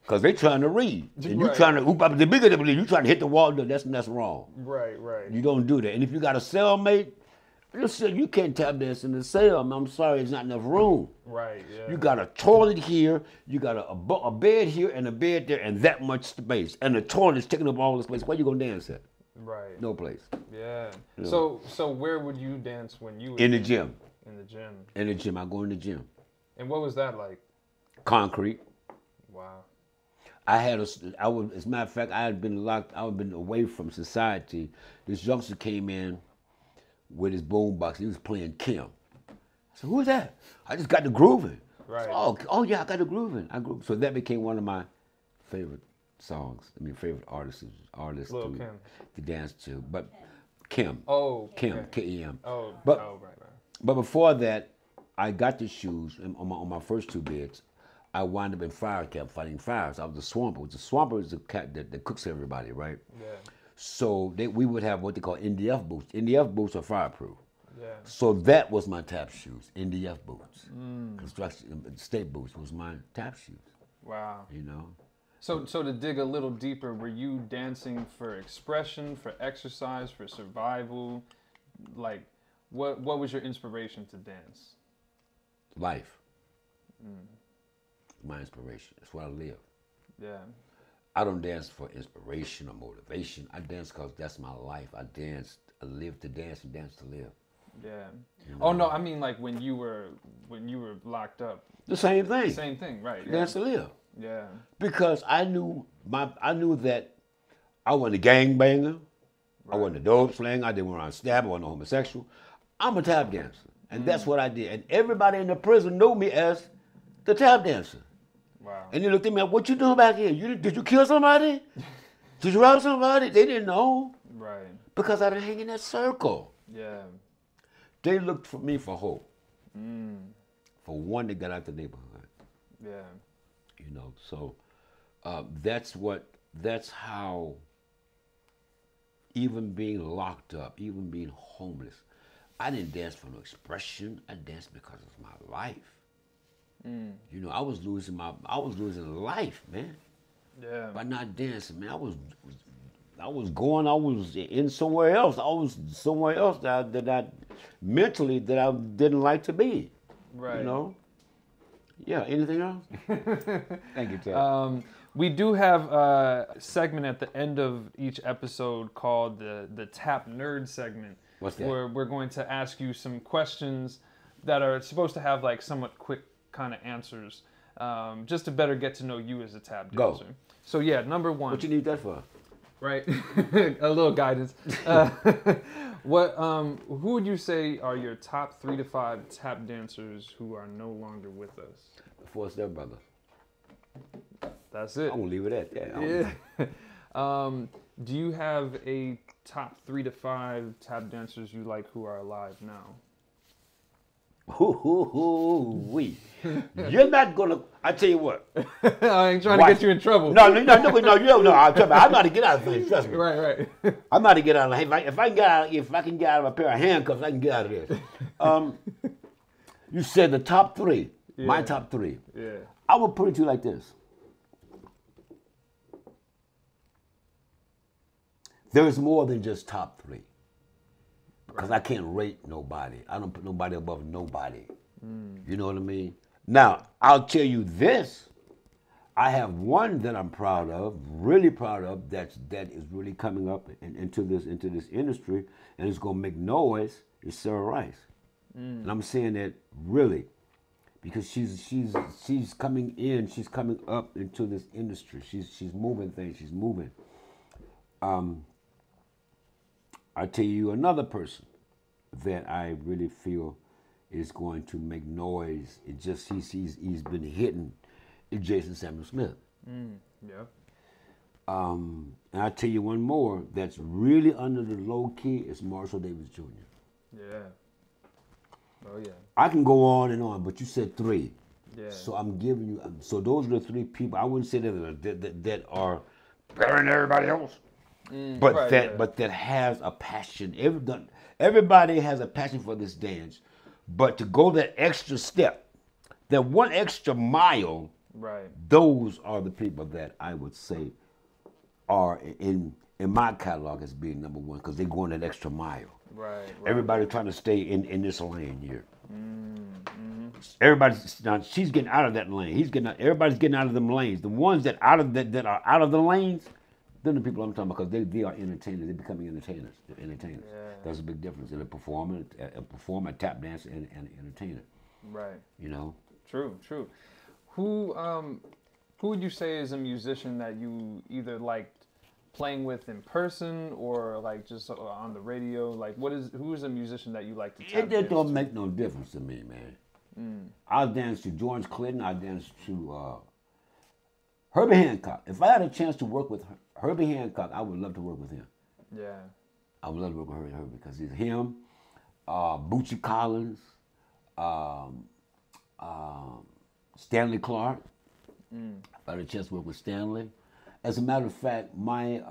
cause they trying to read, and you trying to you trying to hit the wall. That's wrong. Right. You don't do that. And if you got a cellmate, you can't tap dance in the cell. I'm sorry, there's not enough room. Right. Yeah. You got a toilet here, you got a bed here and a bed there, and that much space, and the toilet is taking up all the space. Where you gonna dance at? Right. No place. Yeah. So where would you dance when you were in the gym? In the gym. In the gym. I go in the gym. And what was that like? Concrete. Wow. As a matter of fact, I had been away from society. This youngster came in with his boombox. He was playing Kim. I said, "Who's that?" I just got the grooving. Right. Oh yeah, I got the grooving. So that became one of my favorite songs. Favorite artists to dance to. But Kim. Oh. Kim. Okay. K-E-M. Oh. But, right. But before that, I got the shoes on my first two beds. I wound up in fire camp fighting fires. I was a swamper. The swamper is the cat that cooks everybody, right? Yeah. So we would have what they call NDF boots. NDF boots are fireproof. Yeah. So that was my tap shoes, NDF boots. Construction state boots was my tap shoes. Wow. So to dig a little deeper, were you dancing for expression, for exercise, for survival? Like, what was your inspiration to dance? Life. My inspiration. That's what I live. Yeah. I don't dance for inspiration or motivation. I dance because that's my life. I live to dance and dance to live. Yeah. Oh no, I mean like when you were locked up. The same thing. Same thing, right? Yeah. Dance to live. Yeah. Because I knew that I wasn't a gangbanger. Right. I wasn't a dope slang. I didn't want to stab. I wasn't a homosexual. I'm a tap dancer, and that's what I did. And everybody in the prison knew me as the tap dancer. Wow. And they looked at me like, "What you doing back here? Did you kill somebody? Did you rob somebody?" They didn't know. Right. Because I didn't hang in that circle. Yeah. They looked for me for hope. For one that got out the neighborhood. Yeah. So that's how, even being locked up, even being homeless, I didn't dance for no expression. I danced because it's my life. I was losing life, man. Yeah. By not dancing, man. I was in somewhere else. I was somewhere else that I mentally didn't like to be. Right. Yeah. Anything else? Thank you, Ted. We do have a segment at the end of each episode called the Tap Nerd segment. What's that? Where we're going to ask you some questions that are supposed to have like somewhat quick kind of answers, just to better get to know you as a tap dancer. Go. So yeah, number one. What you need that for? Right, a little guidance. Who would you say are your top 3 to 5 tap dancers who are no longer with us? The Four Step Brothers. That's it. I'm gonna leave it at that. Yeah. Do you have a top 3 to 5 tap dancers you like who are alive now? You're not gonna. I tell you what. I ain't trying to get you in trouble. No. I'm not to get out of things. Trust me. Right. I'm not to get out of. If I can get out of a pair of handcuffs, I can get out of this. You said the top 3. Yeah. My top 3. Yeah. I would put it to you like this. There's more than just top 3. Because I can't rate nobody. I don't put nobody above nobody. You know what I mean? Now, I'll tell you this. I have one that I'm proud of, really proud of, that is really coming up into this industry, and it's gonna make noise. Is Sarah Rice, and I'm saying that really because she's coming in, she's coming up into this industry. She's moving things. She's moving. I tell you another person that I really feel is going to make noise. It just he's been hitting. Is Jason Samuel Smith. Yeah. And I tell you one more that's really under the low key is Marshall Davis Jr. Yeah. Oh yeah. I can go on, but you said three. Yeah. So I'm giving you. So those are the three people. I wouldn't say that are better than everybody else, but right, that yeah. but that has a passion. Everybody has a passion for this dance, but to go that extra step, that one extra mile. Right. Those are the people that I would say are in my catalog as being number one because they're going that extra mile. Right. Everybody trying to stay in this lane here. Everybody's now she's getting out of that lane. He's getting out. Everybody's getting out of them lanes. The ones that are out of the lanes, they're the people I'm talking about because they are entertainers. They're becoming entertainers. They're entertainers. Yeah. There's a big difference in a performer, a tap dancer, and an entertainer. Right. You know. True. Who would you say is a musician that you either liked playing with in person or like just on the radio? Like who is a musician that you like to tap It don't dance make no difference to me, man. I'll dance to George Clinton. I'll dance to Herbie Hancock. If I had a chance to work with Herbie Hancock, I would love to work with him. to? Yeah. I would love to work with Herbie because he's him, Bootsy Collins, Stanley Clarke. I had a chance to work with Stanley. As a matter of fact, my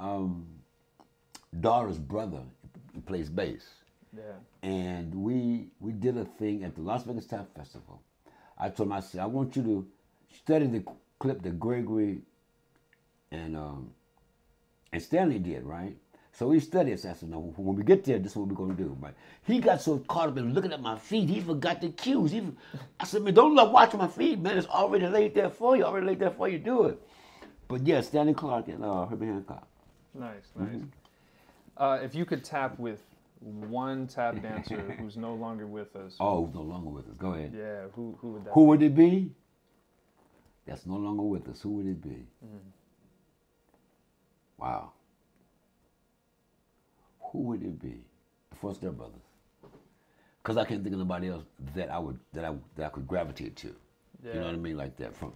daughter's brother he plays bass. Yeah. And we did a thing at the Las Vegas Tap Festival. I told him, I said, I want you to study the clip that Gregory and Stanley did, right? So he studied. So I said, no, when we get there, this is what we're going to do. But he got so caught up in looking at my feet, he forgot the cues. I said, man, don't watch my feet, man. It's already laid there for you. Already laid there for you. Do it. But yeah, Stanley Clarke and Herbie Hancock. Nice. If you could tap with one tap dancer who's no longer with us. Oh, who's no longer with us. Go ahead. Yeah. Who would that? Who would it be? That's no longer with us. Who would it be? Wow. Who would it be? The Four Step Brothers. Because I can't think of nobody else that I could gravitate to. Yeah. You know what I mean, like that. From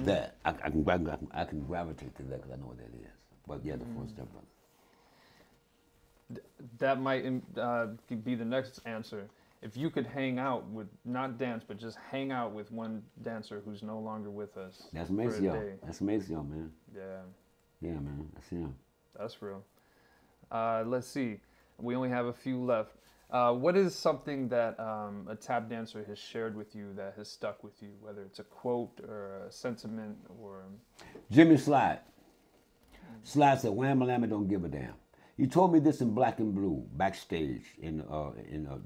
that, I can gravitate to that because I know what that is. But yeah, the Four Step Brothers. That might be the next answer. If you could hang out with, not dance, but just hang out with one dancer who's no longer with us. That's for a Maceo. day. That's Maceo, man. Yeah. Yeah, man. That's him. That's real. Let's see. We only have a few left. What is something that a tap dancer has shared with you that has stuck with you, whether it's a quote or a sentiment or... Jimmy Slide. Slide said, Wham-a-lamma don't give a damn. He told me this in Black and Blue, backstage in a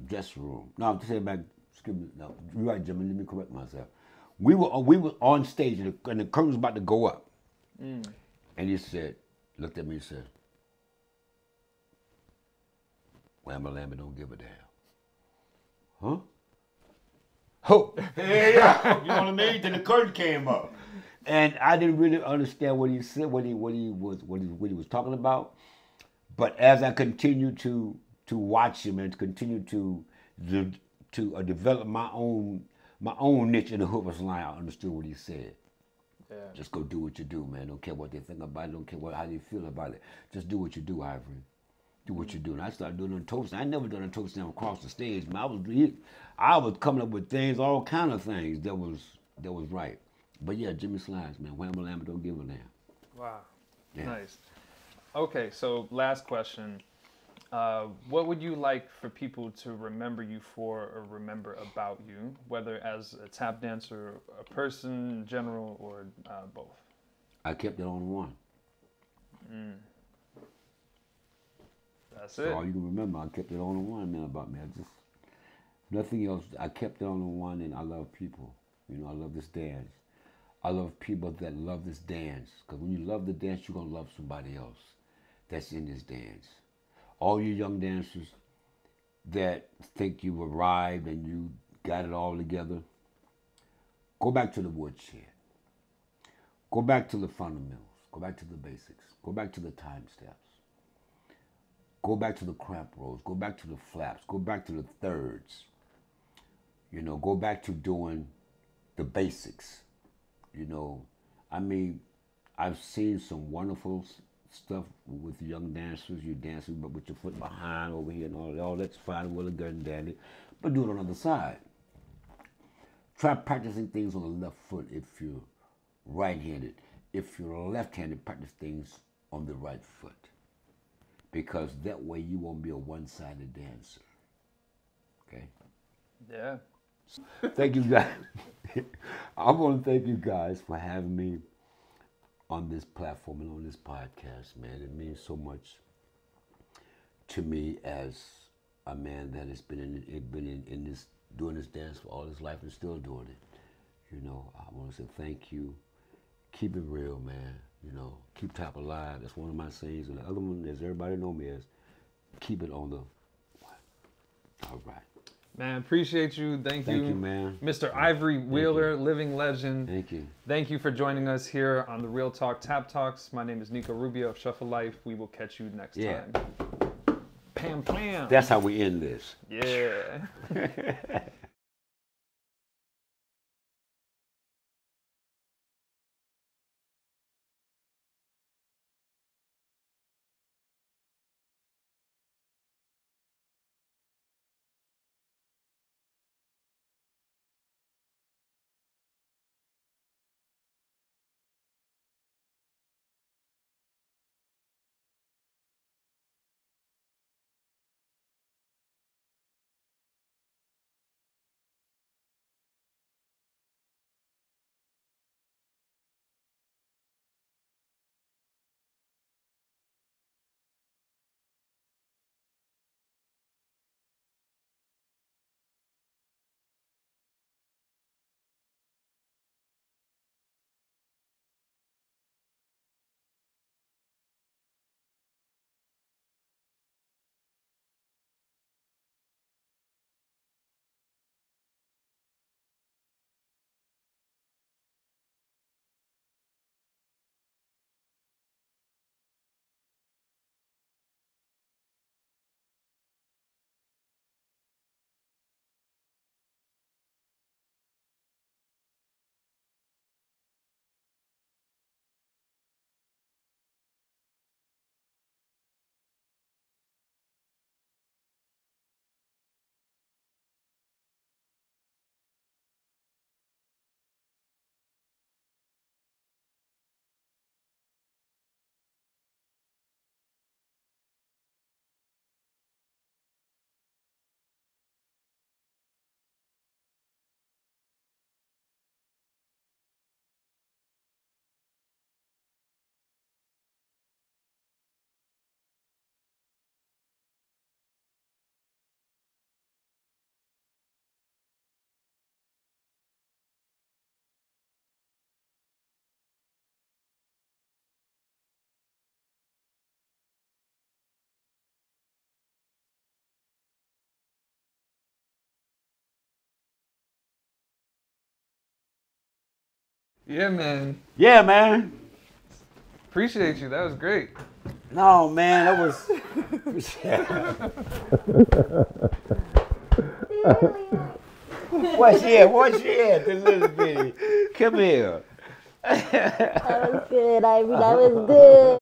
dressing room. No, to say back, excuse me, no, you're right, Jimmy, let me correct myself. We were on stage and the curtain was about to go up. And he said, looked at me and said, Wham-a-lamma don't give a damn. Huh? Oh, yeah, you know what I mean? Then the curtain came up. And I didn't really understand what he said, what he was talking about. But as I continued to watch him and continue to develop my own niche in the hookers line, I understood what he said. Yeah. Just go do what you do, man. Don't care what they think about it. Don't care how you feel about it. Just do what you do, Ivory. Do what you do. And I started doing a toast. I never done a toast down across the stage, man. I was coming up with things, all kind of things that was right. But yeah, Jimmy Slides, man. Wham-a-lamma don't give a damn. Wow. Yeah. Nice. Okay, so last question. What would you like for people to remember you for or remember about you, whether as a tap dancer, a person in general, or both? I kept it on one. That's So it. all you can remember, I kept it on one, man, about me. Nothing else. I kept it on the one, and I love people. You know, I love this dance. I love people that love this dance. Because when you love the dance, you're going to love somebody else that's in this dance. All you young dancers that think you've arrived and you got it all together, go back to the woodshed. Go back to the fundamentals. Go back to the basics. Go back to the time steps. Go back to the cramp rolls. Go back to the flaps. Go back to the thirds. You know, go back to doing the basics. You know, I mean, I've seen some wonderful stuff with young dancers. You're dancing but with your foot behind over here and all that. All that's fine, well and good and dandy. But do it on the other side. Try practicing things on the left foot if you're right-handed. If you're left-handed, practice things on the right foot. Because that way you won't be a one-sided dancer. Okay? Yeah. Thank you guys. I want to thank you guys for having me on this platform and on this podcast, man. It means so much to me as a man that has been in this, doing this dance for all his life and still doing it. You know, I want to say thank you. Keep it real, man. You know, keep Tap alive. That's one of my sayings. And the other one, as everybody know me as, keep it on the what? All right. Man, appreciate you. Thank you, man. Mr. Ivory Wheeler, living legend. Thank you. Thank you for joining us here on the Real Talk Tap Talks. My name is Nico Rubio of Shuffle Life. We will catch you next time. Pam, pam. That's how we end this. Yeah. Yeah, man. Yeah, man. Appreciate you. That was great. No, man, that was. What's here? What's here? The little bitty. Come here. That was good, Ivy. That was good.